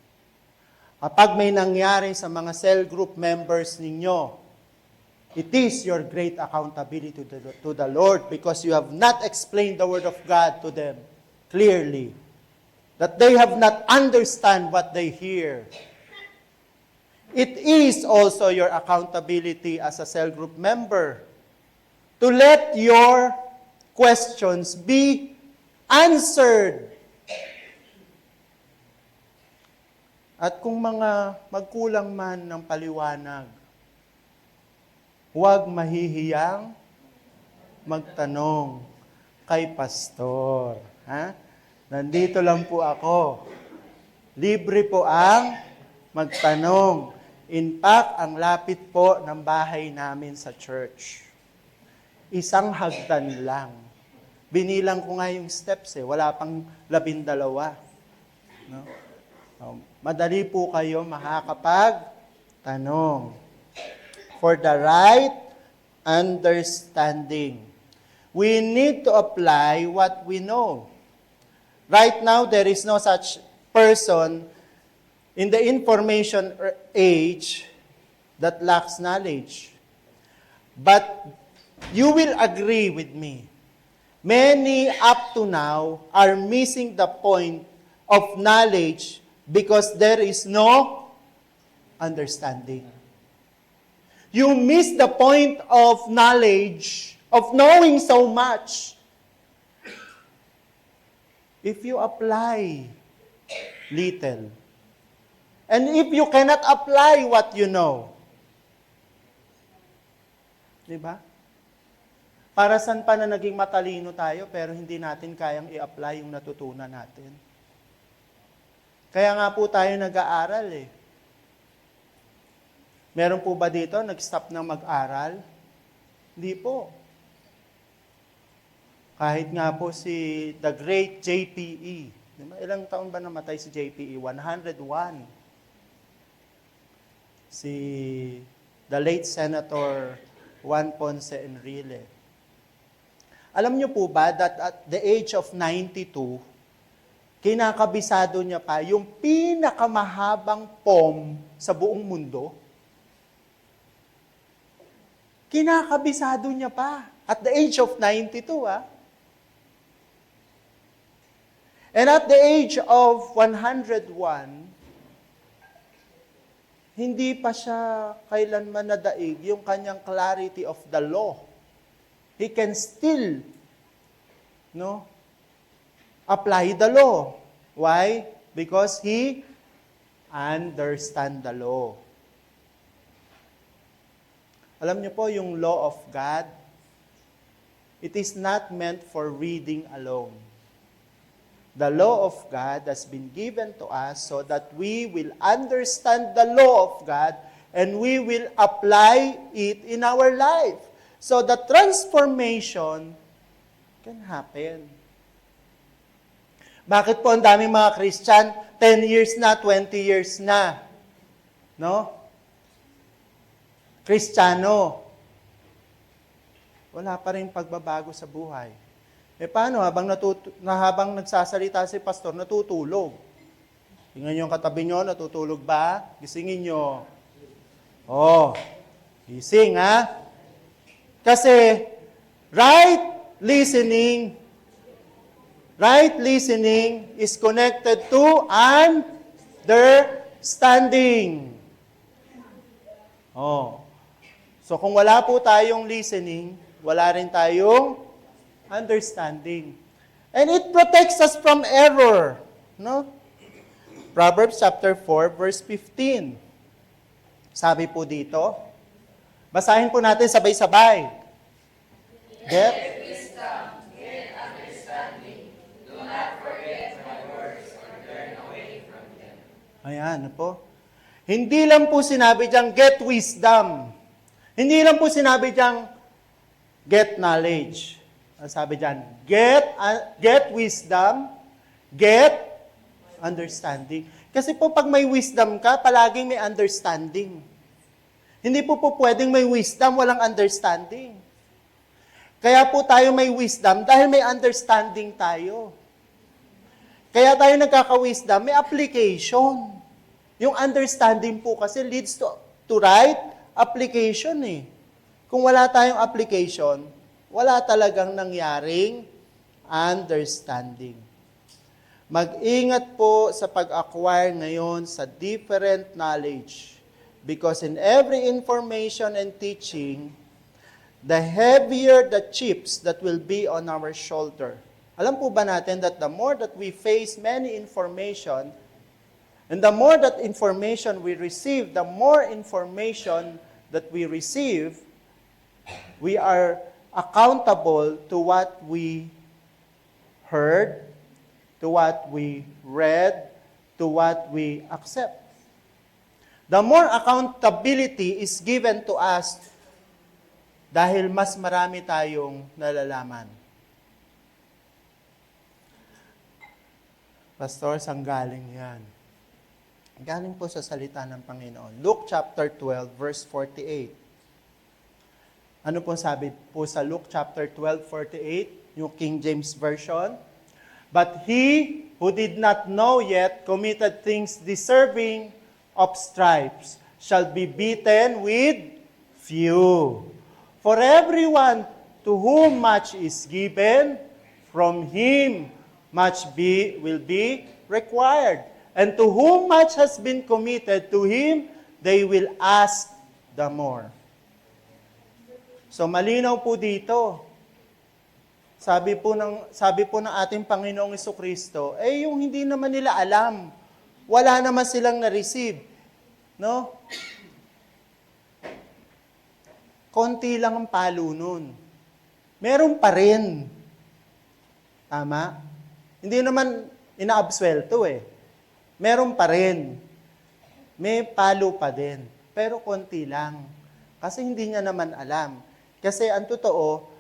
Kapag may nangyari sa mga cell group members ninyo, it is your great accountability to the Lord because you have not explained the Word of God to them clearly. That they have not understand what they hear. It is also your accountability as a cell group member to let your questions be answered. At kung mga magkulang man ng paliwanag, huwag mahihiyang magtanong kay pastor. Ha? Nandito lang po ako. Libre po ang magtanong. In fact, ang lapit po ng bahay namin sa church. Isang hagdan lang. Binilang ko nga yung steps wala pang 12. No? Madali po kayo makakapagtanong. For the right understanding. We need to apply what we know. Right now, there is no such person in the information age that lacks knowledge. But you will agree with me. Many up to now are missing the point of knowledge because there is no understanding. You miss the point of knowledge, of knowing so much. If you apply little, and if you cannot apply what you know, di ba? Para saan pa na naging matalino tayo pero hindi natin kayang i-apply yung natutunan natin? Kaya nga po tayo nag-aaral Meron po ba dito nag-stop na mag-aral? Hindi po. Kahit nga po si the great JPE. Diba? Ilang taon ba namatay si JPE? 101. Si the late Senator Juan Ponce Enrile. Alam niyo po ba that at the age of 92, kinakabisado niya pa yung pinakamahabang poem sa buong mundo? Kinakabisado niya pa. At the age of 92, And at the age of 101, hindi pa siya kailanman nadaig yung kanyang clarity of the law. He can still, apply the law. Why? Because he understand the law. Alam niyo po, yung law of God, it is not meant for reading alone. The law of God has been given to us so that we will understand the law of God and we will apply it in our life. So the transformation can happen. Bakit po ang daming mga Christian, 10 years na, 20 years na, Kristiyano, wala pa rin pagbabago sa buhay. Paano habang nagsasalita si pastor, natutulog? Tingnan niyo yung katabi niyo, natutulog ba? Gisingin niyo. Gising ha? Kasi right listening is connected to understanding. So kung wala po tayong listening, wala rin tayong understanding. And it protects us from error. No? Proverbs chapter 4, verse 15. Sabi po dito, basahin po natin sabay-sabay. Get wisdom, get understanding. Do not forget my words or turn away from them. Ayan, po. Hindi lang po sinabi diyang get wisdom. Hindi lang po sinabi diyang get knowledge. Ang sabi diyan, get wisdom, get understanding. Kasi po pag may wisdom ka, palaging may understanding. Hindi po pwedeng may wisdom, walang understanding. Kaya po tayo may wisdom dahil may understanding tayo. Kaya tayo nagkaka-wisdom, may application. Yung understanding po kasi leads to right application eh. Kung wala tayong application, wala talagang nangyaring understanding. Mag-ingat po sa pag-acquire ngayon sa different knowledge. Because in every information and teaching, the heavier the chips that will be on our shoulder. Alam po ba natin that the more that we face many information, and the more that information we receive, the more information that we receive, we are accountable to what we heard, to what we read, to what we accept. The more accountability is given to us dahil mas marami tayong nalalaman. Pastor, saan galing yan? Galing po sa salita ng Panginoon. Luke chapter 12, verse 48. Ano po sabi po sa Luke chapter 12, 48, yung King James Version? But he who did not know yet committed things deserving of stripes shall be beaten with few. For everyone to whom much is given, from him much will be required. And to whom much has been committed, to him they will ask the more. So malinaw po dito. Sabi po ng ating Panginoong Jesucristo, yung hindi naman nila alam. Wala naman silang na-receive. No? Konti lang ang palo nun. Meron pa rin. Tama? Hindi naman inaabswelto eh. Meron pa rin. May palo pa din. Pero konti lang. Kasi hindi niya naman alam. Kasi ang totoo,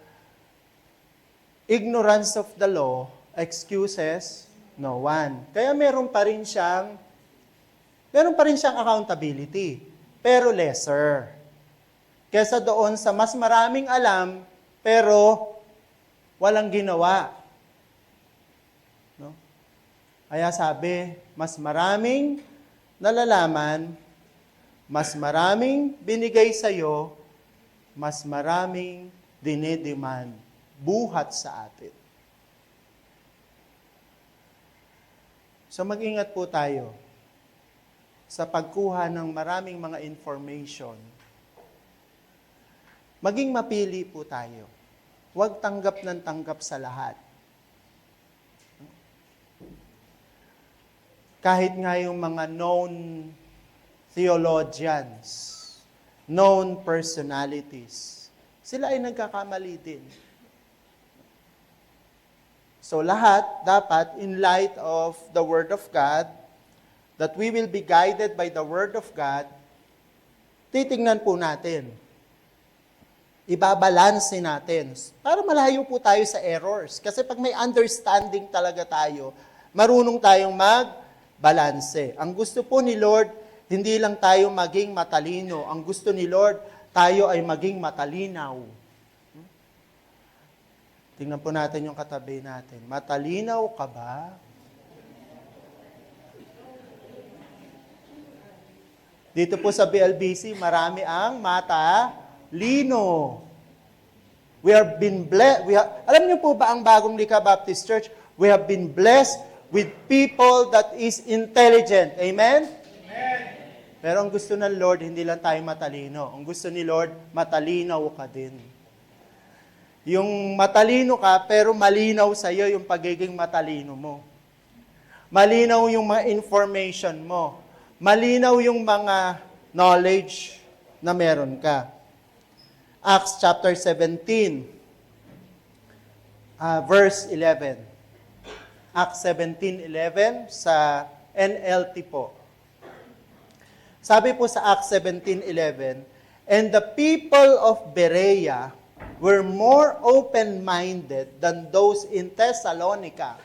ignorance of the law excuses no one. Kaya meron pa rin siyang accountability, pero lesser. Kesa doon sa mas maraming alam, pero walang ginawa. No? Kaya sabi, mas maraming nalalaman, mas maraming binigay sa'yo, mas maraming dinidemand, buhat sa atin. So mag-ingat po tayo sa pagkuha ng maraming mga information. Maging mapili po tayo. Huwag tanggap ng tanggap sa lahat. Kahit nga yung mga known theologians, known personalities, sila ay nagkakamali din. So lahat dapat in light of the Word of God, that we will be guided by the Word of God, titingnan po natin. Ibabalanse natin. Para malayo po tayo sa errors. Kasi pag may understanding talaga tayo, marunong tayong magbalanse. Ang gusto po ni Lord, hindi lang tayo maging matalino. Ang gusto ni Lord, tayo ay maging matalinaw. Tingnan po natin yung katabi natin. Matalinaw ka ba? Dito po sa BLBC, marami ang matalino. We have been blessed. Alam niyo po ba ang Bagong Likha Baptist Church? We have been blessed with people that is intelligent. Amen? Amen. Pero ang gusto ng Lord, hindi lang tayo matalino. Ang gusto ni Lord, matalinaw ka din. Yung matalino ka, pero malinaw sa iyo yung pagiging matalino mo. Malinaw yung mga information mo. Malinaw yung mga knowledge na meron ka. Acts chapter 17, verse 11. Acts 17:11 sa NLT po. Sabi po sa Acts 17:11, and the people of Berea were more open-minded than those in Thessalonica.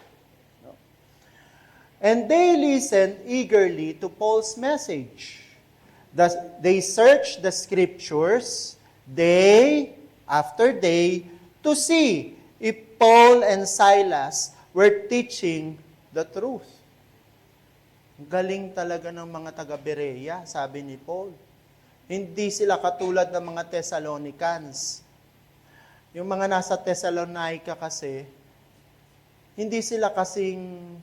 And they listened eagerly to Paul's message. Thus, they searched the scriptures day after day to see if Paul and Silas were teaching the truth. Galing talaga ng mga taga-Berea, sabi ni Paul. Hindi sila katulad ng mga Thessalonians. Yung mga nasa Thessalonica kasi, hindi sila kasing,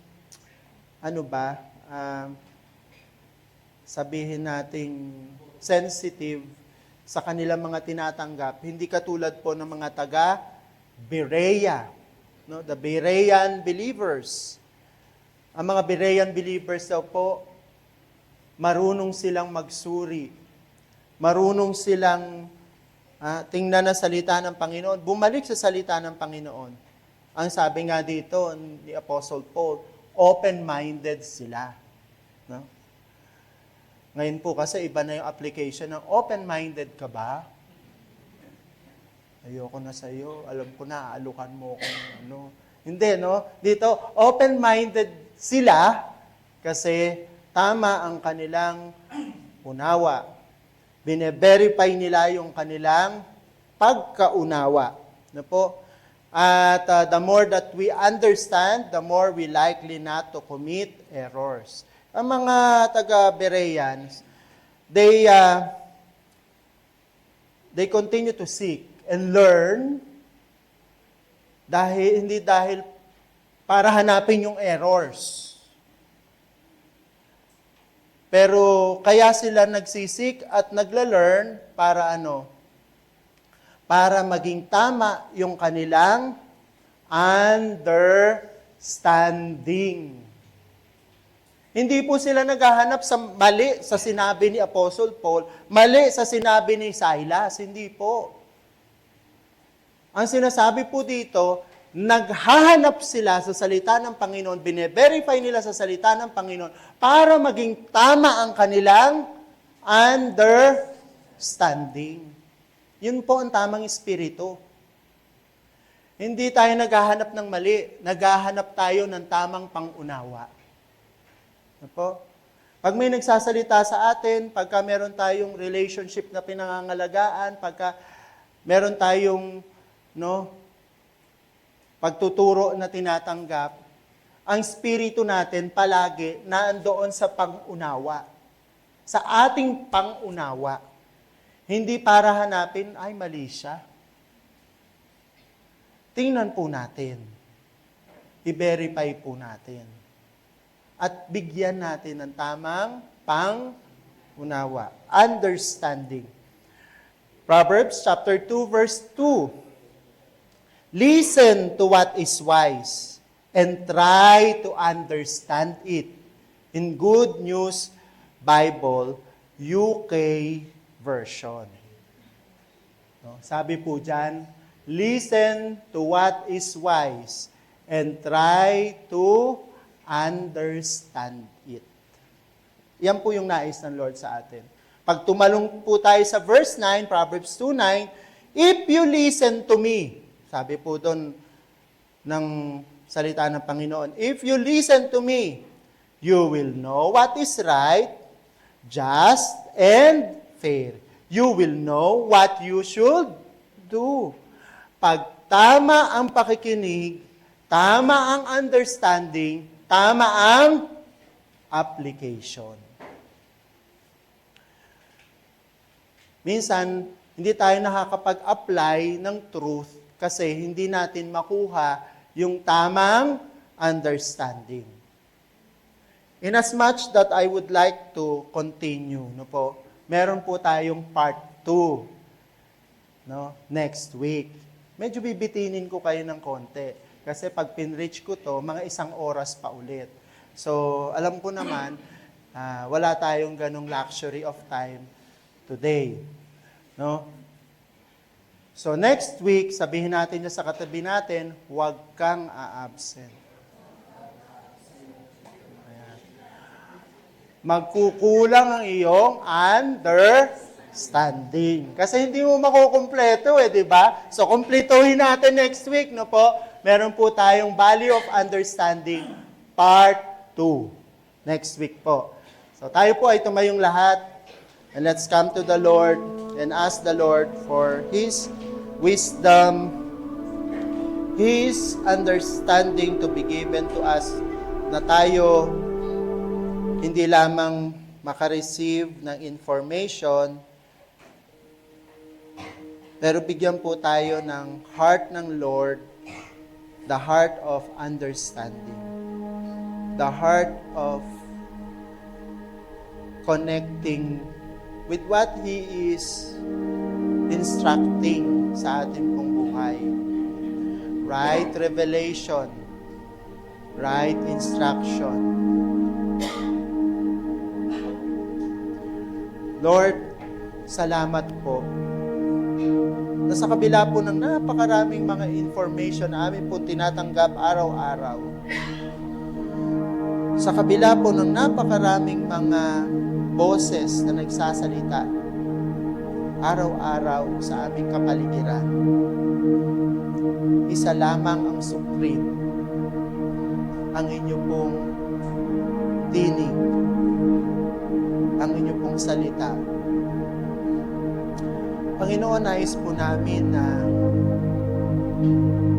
sabihin nating sensitive sa kanilang mga tinatanggap. Hindi katulad po ng mga taga-Berea. No? The Berean believers. Ang mga Berean believers daw po, marunong silang magsuri. Marunong silang tingnan ang salita ng Panginoon. Bumalik sa salita ng Panginoon. Ang sabi nga dito ni Apostle Paul, open-minded sila. No? Ngayon po kasi iba na yung application ng open-minded ka ba? Ayoko na sa iyo, alam ko na, aalukan mo kung Hindi, no? Dito, open-minded sila kasi tama ang kanilang unawa. Bine-verify nila yung kanilang pagkaunawa. No po? At the more that we understand, the more we likely not to commit errors. Ang mga taga-Bereans, they continue to seek and learn hindi dahil para hanapin yung errors. Pero kaya sila nagsisik at nagla-learn para Para maging tama yung kanilang understanding. Hindi po sila naghahanap sa mali sa sinabi ni Apostle Paul, mali sa sinabi ni Silas. Hindi po. Ang sinasabi po dito, naghahanap sila sa salita ng Panginoon, bine-verify nila sa salita ng Panginoon para maging tama ang kanilang understanding. Yun po ang tamang espiritu. Hindi tayo naghahanap ng mali, naghahanap tayo ng tamang pangunawa. Po? Pag may nagsasalita sa atin, pagka meron tayong relationship na pinangangalagaan, pagka meron tayong pagtuturo na tinatanggap, ang espiritu natin palagi naandoon sa pangunawa. Sa ating pangunawa. Hindi para hanapin, ay mali siya. Tingnan po natin. I-verify po natin. At bigyan natin ng tamang pangunawa. Understanding. Proverbs chapter 2 verse 2. Listen to what is wise and try to understand it. In Good News Bible, UK version. Sabi po dyan, listen to what is wise and try to understand it. Yan po yung nais ng Lord sa atin. Pag tumalong po tayo sa verse 9, Proverbs 2:9, if you listen to me, sabi po doon ng salita ng Panginoon, if you listen to me, you will know what is right, just, and fair. You will know what you should do. Pag tama ang pakikinig, tama ang understanding, tama ang application. Minsan, hindi tayo nakakapag-apply ng truth kasi hindi natin makuha yung tamang understanding. In as much that I would like to continue, no po, meron po tayong part 2, no, next week. Medyo bibitinin ko kayo ng konti kasi pag pinreach ko to, mga 1 oras pa ulit. So, alam ko naman, wala tayong ganong luxury of time today. No? So, next week, sabihin natin na sa katabi natin, huwag kang a-absent. Magkukulang ang iyong understanding. Kasi hindi mo makukumpleto di ba? So, kumpletuhin natin next week, no po? Meron po tayong Value of Understanding Part 2. Next week po. So, tayo po ay tumayong lahat. And let's come to the Lord and ask the Lord for His wisdom, His understanding to be given to us na tayo hindi lamang makareceive ng information, pero bigyan po tayo ng heart ng Lord, the heart of understanding, the heart of connecting with what He is instructing sa ating pong buhay. Right revelation, right instruction. Lord, salamat po na sa kabila po ng napakaraming mga information na amin po tinatanggap araw-araw, sa kabila po ng napakaraming mga boses na nagsasalita araw-araw sa aming kapaligiran, isa lamang ang supreme, ang inyo pong tinig, ang inyo pong salita. Panginoon, nais po namin na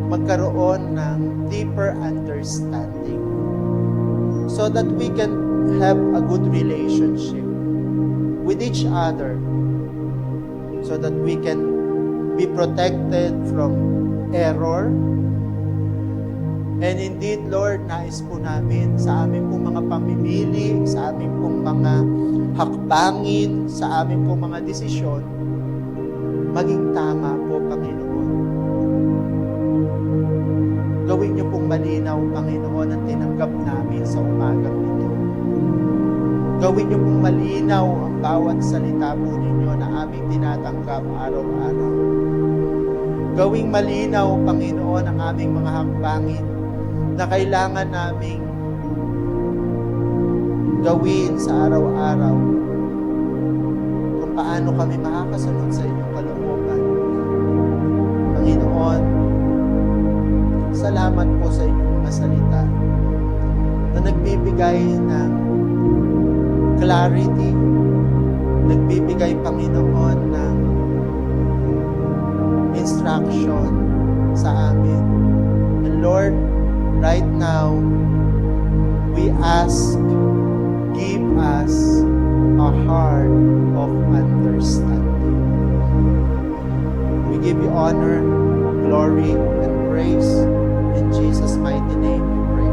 magkaroon ng deeper understanding so that we can have a good relationship with each other, so that we can be protected from error. And indeed, Lord, nais po namin sa aming pong mga pamimili, sa aming pong mga hakbangin, sa aming pong mga desisyon, maging tama po, Panginoon. Gawin niyo pong malinaw, Panginoon, ang tinanggap namin sa umagang ito. Gawin niyo pong malinaw ang bawat salita po ninyo na aming tinatanggap araw-araw. Gawing malinaw, Panginoon, ang aming mga hakbangin na kailangan naming gawin sa araw-araw kung paano kami makakasunod sa inyong kalooban. Panginoon, salamat po sa inyong mga salita na nagbibigay ng clarity, nagbibigay, Panginoon, ng instruction sa amin. And Lord, right now, we ask, give us a heart of understanding. We give you honor, glory, and praise. In Jesus' mighty name we pray.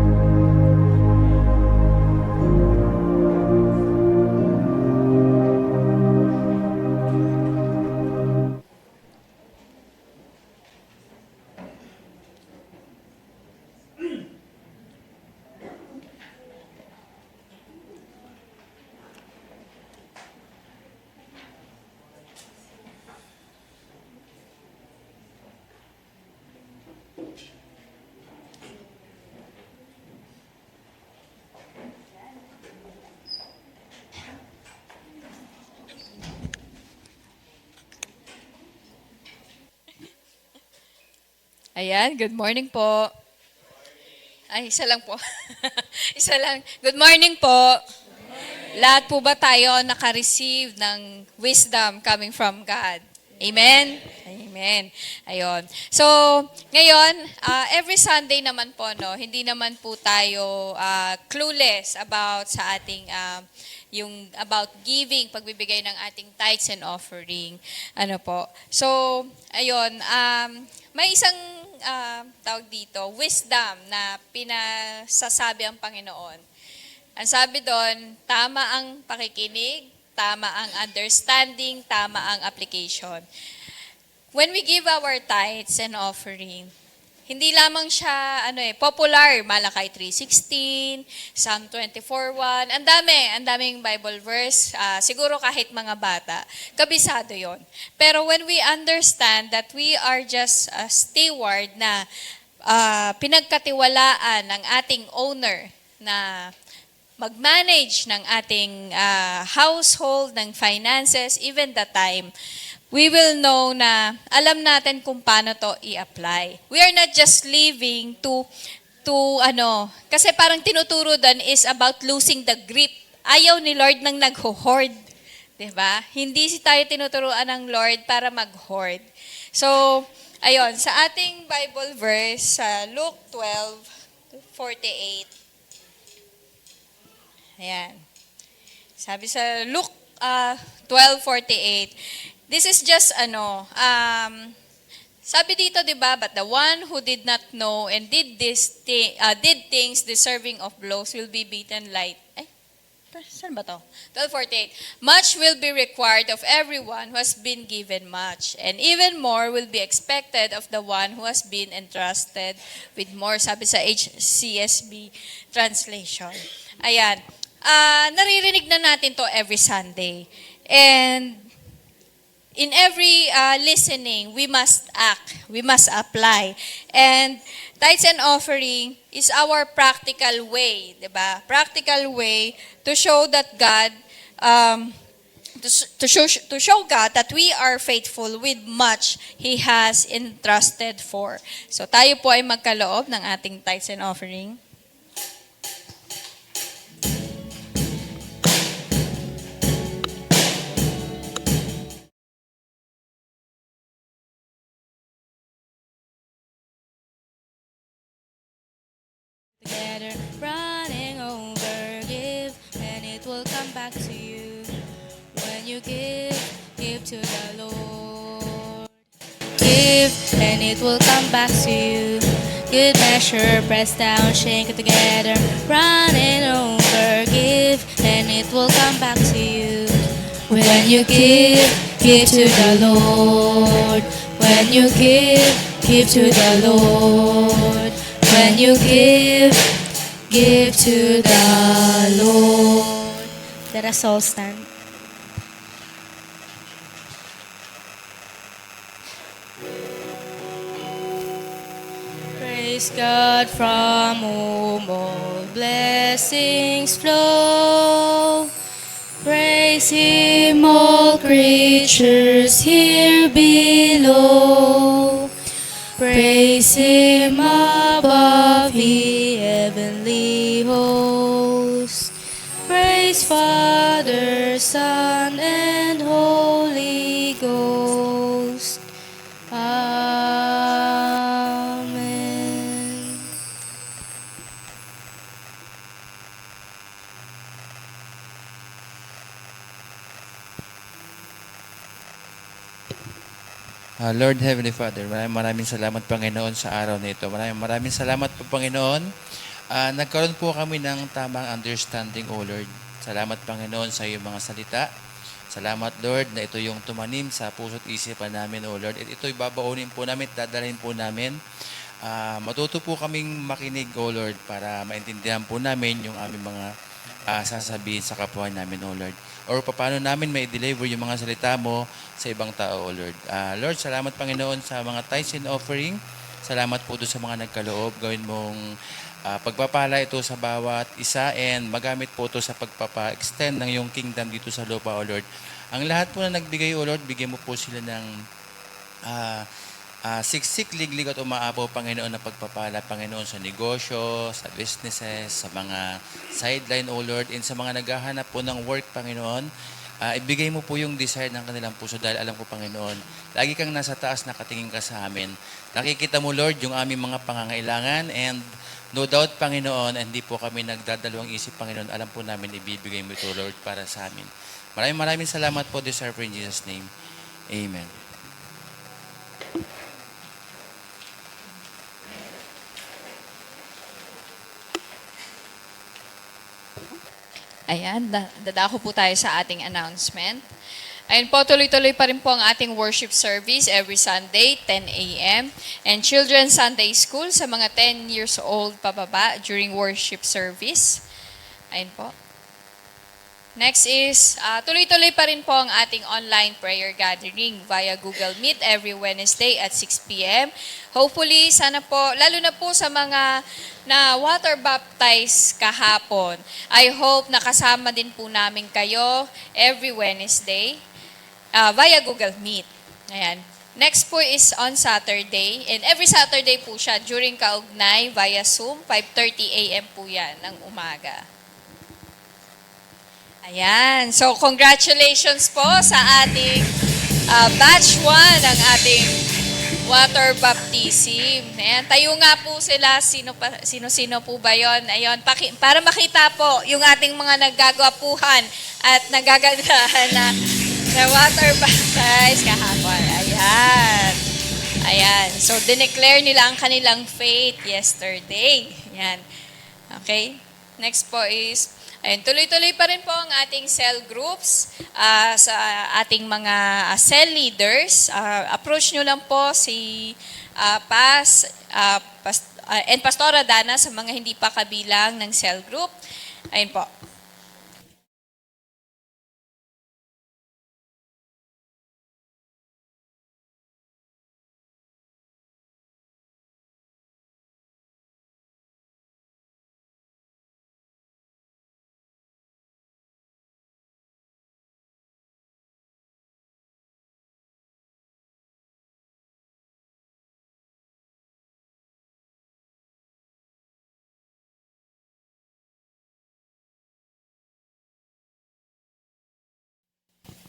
Ayan, good morning po. Ay, isa lang po. Isa lang. Good morning po. Lahat po ba tayo naka-receive ng wisdom coming from God? Amen? Amen. Amen. Ayun. So, ngayon, every Sunday naman po, no, hindi naman po tayo clueless about sa ating yung about giving, pagbibigay ng ating tithes and offering. Ano po. So, ayun, may isang tawag dito, wisdom na pinasasabi ang Panginoon. Ang sabi doon, tama ang pakikinig, tama ang understanding, tama ang application. When we give our tithes and offering, hindi lamang siya popular, Malakay 3:16, Psalm 24:1, ang daming Bible verse, siguro kahit mga bata, kabisado 'yon. Pero when we understand that we are just a steward na pinagkatiwalaan ng ating owner na mag-manage ng ating household, ng finances, even the time, we will know na alam natin kung paano to i-apply. We are not just living to kasi parang tinuturo doon is about losing the grip. Ayaw ni Lord nang nag-hoard. Diba? Hindi tayo tinuturuan ng Lord para mag-hoard. So, ayun, sa ating Bible verse, sa Luke 12:48, ayan. Sabi sa Luke 12:48, this is just sabi dito, 'di ba, but the one who did not know and did things deserving of blows will be beaten light. Saan ba to? 12:48. Much will be required of everyone who has been given much, and even more will be expected of the one who has been entrusted with more. Sabi sa HCSB translation. Ayan. Naririnig na natin to every Sunday. And in every listening, we must act, we must apply. And tithes and offering is our practical way, diba? Practical way to show that God, to show God that we are faithful with much He has entrusted for. So tayo po ay magkaloob ng ating tithes and offering. Together, running over, give, and it will come back to you. When you give to the Lord. Give, and it will come back to you. Good measure, pressed down, shake it together, running over, give, and it will come back to you. When you give to the Lord. When you give to the Lord. When you give to the Lord. Let us all stand. Praise God from whom all blessings flow. Praise Him, all creatures here below. Praise Him above the heavenly host. Praise Father, Son, and Holy Ghost. Amen. Lord Heavenly Father, maraming salamat Panginoon sa araw na ito. Maraming salamat po Panginoon. Nagkaroon po kami ng tamang understanding, O Lord. Salamat Panginoon sa iyong mga salita. Salamat Lord na ito yung tumanim sa puso't isipan namin, O Lord. At ito'y babaunin po namin, dadalhin po namin. Matuto po kaming makinig, O Lord, para maintindihan po namin yung aming mga sasabihin sa kapwa namin, O Lord. Or paano namin may deliver yung mga salita mo sa ibang tao, O Lord. Lord, salamat Panginoon sa mga tithes and offering. Salamat po doon sa mga nagkaloob. Gawin mong pagpapala ito sa bawat isa and magamit po ito sa pagpapa-extend ng iyong kingdom dito sa lupa, O Lord. Ang lahat po na nagbigay, O Lord, bigyan mo po sila ng siksik, liglig at umaapaw, Panginoon, na pagpapala, Panginoon, sa negosyo, sa businesses, sa mga sideline, O Lord, and sa mga naghahanap po ng work, Panginoon. ibigay mo po yung desire ng kanilang puso dahil alam ko, Panginoon, lagi kang nasa taas, nakatingin ka sa amin. Nakikita mo, Lord, yung aming mga pangangailangan, and no doubt, Panginoon, hindi po kami nagdadalawang isip, Panginoon, alam po namin ibibigay mo ito, Lord, para sa amin. Maraming salamat po, this in Jesus' name. Amen. Ayan, dadako po tayo sa ating announcement. Ayun po, tuloy-tuloy pa rin po ang ating worship service every Sunday, 10 a.m. And Children's Sunday School sa mga 10 years old pababa during worship service. Ayun po. Next is, tuloy-tuloy pa rin po ang ating online prayer gathering via Google Meet every Wednesday at 6 p.m. Hopefully, sana po, lalo na po sa mga na water baptized kahapon, I hope nakasama din po namin kayo every Wednesday via Google Meet. Ayan. Next po is on Saturday, and every Saturday po siya during kaugnay via Zoom, 5:30 a.m. po yan ng umaga. Ayan. So, congratulations po sa ating batch 1 ng ating water baptism. Ayan. Tayo nga po sila. Sino-sino po ba yon? Ayun. Para makita po yung ating mga naggagapuhan at nagagandahan na water baptized kahapon. Ayan. Ayan. So, dineclare nila ang kanilang faith yesterday. Ayan. Okay. Next po is, ayun, tuloy-tuloy pa rin po ang ating cell groups sa ating mga cell leaders. Approach nyo lang po si and Pastora Dana sa mga hindi pa kabilang ng cell group. Ayun po.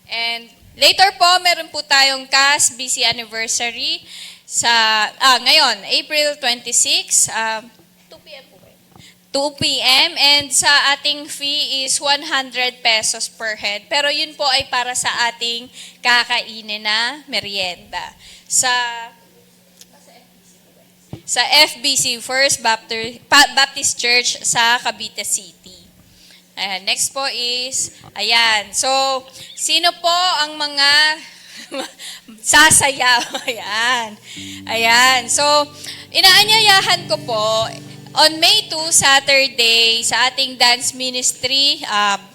And later po, meron po tayong CAS BC anniversary sa ngayon, April 26, 2 p.m. po ba yun? 2 p.m. and sa ating fee is 100 pesos per head. Pero yun po ay para sa ating kakainin na merienda. Sa FBC, First Baptist Church sa Cavite City. Ayan, next po is, ayan. So, sino po ang mga sasayaw? Ayan. Ayan. So, inaanyayahan ko po, on May 2, Saturday, sa ating dance ministry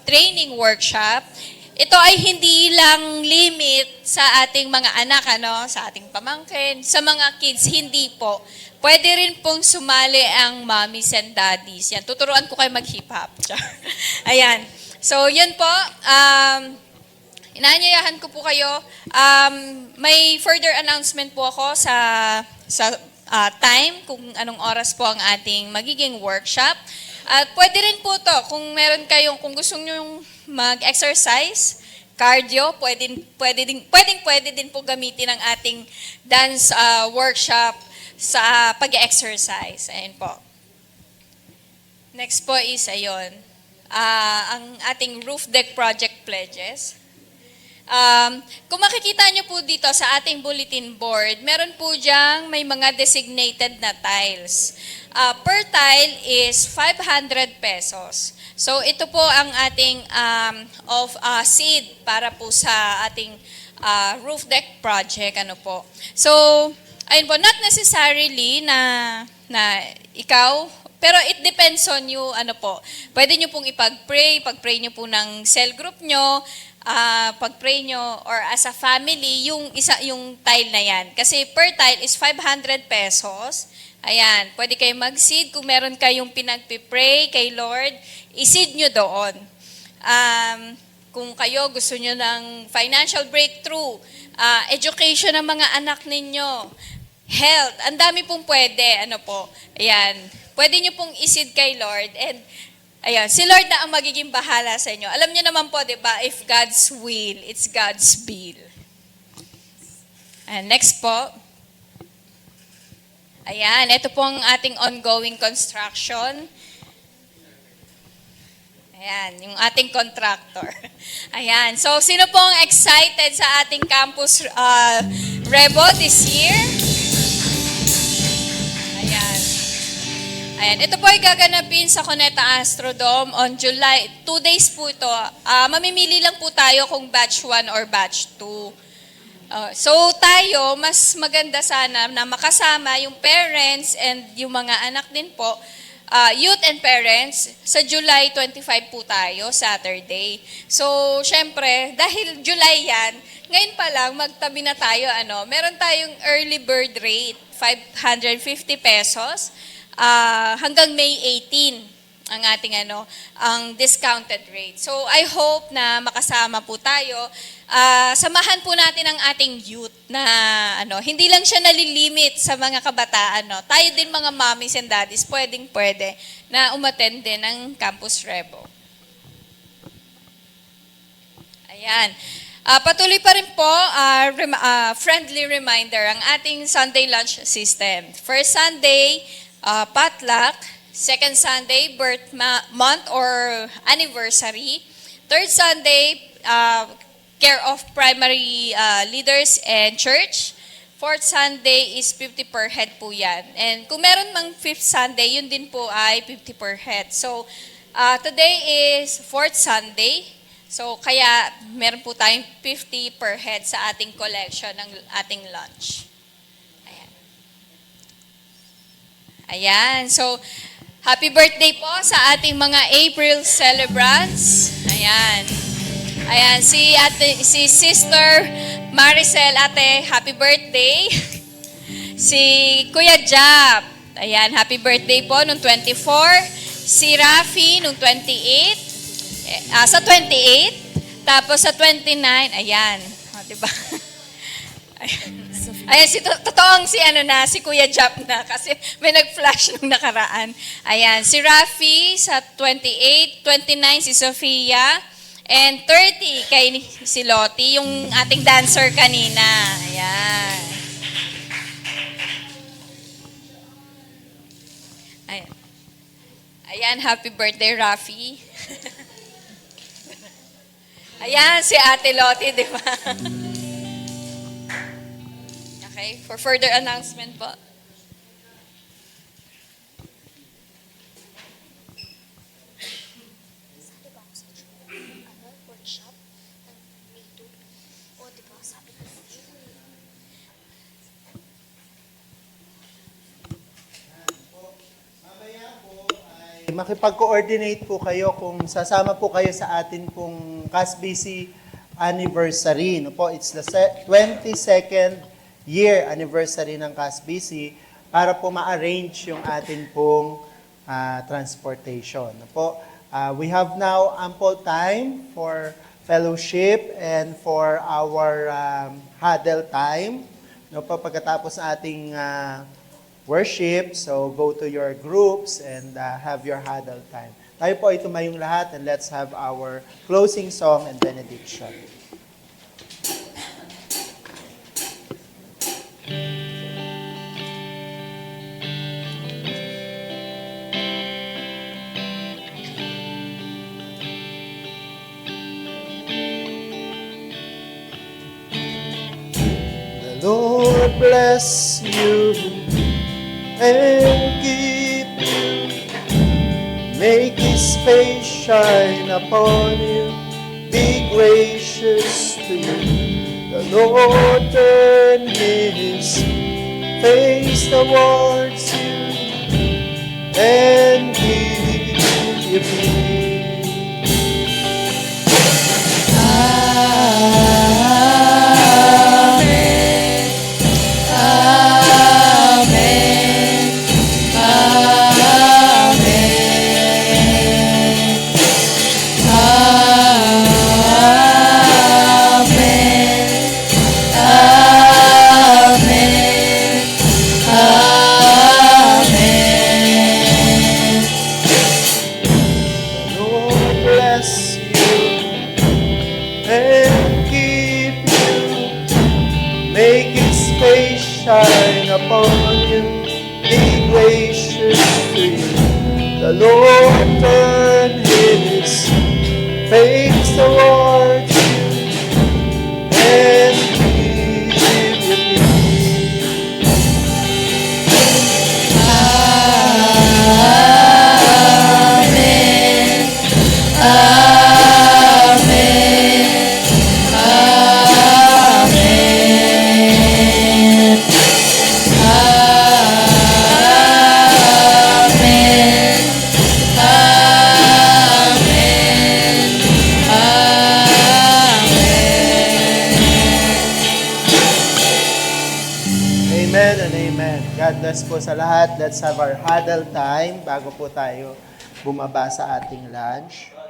training workshop, ito ay hindi lang limit sa ating mga anak, sa ating pamangkin, sa mga kids, hindi po. Pwede rin pong sumali ang mommies and daddies. Yan, tuturuan ko kayo mag-hip hop. Ayan. So, yun po. Inaanyayahan ko po kayo. May further announcement po ako sa time, kung anong oras po ang ating magiging workshop. At pwede rin po to, kung kung gusto nyo mag-exercise, cardio, pwede din po gamitin ang ating dance workshop sa pag-exercise. Ayan po. Next po is, ayun, ang ating roof deck project pledges. Kung makikita nyo po dito sa ating bulletin board, meron po diyang may mga designated na tiles. Per tile is 500 pesos. So ito po ang ating seed para po sa ating roof deck project. So, ayun po, not necessarily na ikaw, pero it depends on you, pwede nyo pong pag-pray nyo po ng cell group nyo, pag-pray nyo, or as a family, yung tile na yan. Kasi per tile is 500 pesos. Ayan, pwede kayo mag-seed. Kung meron kayong pinag-pray kay Lord, i-seed nyo doon. Kung kayo gusto nyo ng financial breakthrough, education ng mga anak ninyo, health, ang dami pong pwede. Ayan, pwede nyo pong i-seed kay Lord. And Ayun, si Lord na ang magiging bahala sa inyo. Alam niyo naman po, di ba, if God's will, it's God's bill. And next po. Ayan, ito po ang ating ongoing construction. Ayan, yung ating contractor. Ayan, so sino pong excited sa ating campus Rebo this year? Ayan. Ayan, ito po ay gaganapin sa Cuneta Astrodome on July. 2 days po ito. Mamimili lang po tayo kung batch 1 or batch 2. So tayo, mas maganda sana na makasama yung parents and yung mga anak din po, youth and parents, sa July 25 po tayo, Saturday. So, syempre, dahil July yan, ngayon pa lang, magtabi na tayo, meron tayong early bird rate, 550 pesos, hanggang May 18 ang ating ang discounted rate. So I hope na makasama po tayo. Samahan po natin ang ating youth na hindi lang siya nalilimit sa mga kabataan. Tayo din mga mommies and daddies, pwede na umattend din ng Campus Rebo. Ayan. Patuloy pa rin po, friendly reminder, ang ating Sunday lunch system. First Sunday, potluck. Second Sunday, month or anniversary. Third Sunday, care of primary leaders and church. Fourth Sunday is 50 per head po yan. And kung meron mang fifth Sunday, yun din po ay 50 per head. So, today is fourth Sunday. So, kaya meron po tayong 50 per head sa ating collection ng ating lunch. Ayan. So, happy birthday po sa ating mga April celebrants. Ayan. Ayan, si Sister Maricel, ate, happy birthday. Si Kuya Jap, ayan, happy birthday po nung 24. Si Rafi nung 28. Sa 28. Tapos sa 29, ayan. Diba? Ayan, totoong si Kuya Jap na kasi may nag-flash nung nakaraan. Ayan, si Rafi sa 28, 29 si Sofia, and 30 kay si Lottie, yung ating dancer kanina. Ayan. Ayan, ayan, happy birthday, Rafi. Ayan, si Ate Lottie, di ba? Okay, for further announcement po. Makipag-coordinate po kayo kung sasama po kayo sa atin pong CASBC anniversary. No po, it's the 22nd year anniversary ng CASBC para po ma-arrange yung atin pong transportation. No po, we have now ample time for fellowship and for our huddle time. No po, pagkatapos ng ating worship, so go to your groups and have your huddle time. Tayo po ay tumayong lahat and let's have our closing song and benediction. The Lord bless you and keep you, make His face shine upon you, be gracious to you. The Lord turn His face towards you and give you peace. turn his face towards you and give you peace. Amen and amen. God bless po sa lahat. Let's have our huddle time bago po tayo bumaba sa ating lunch.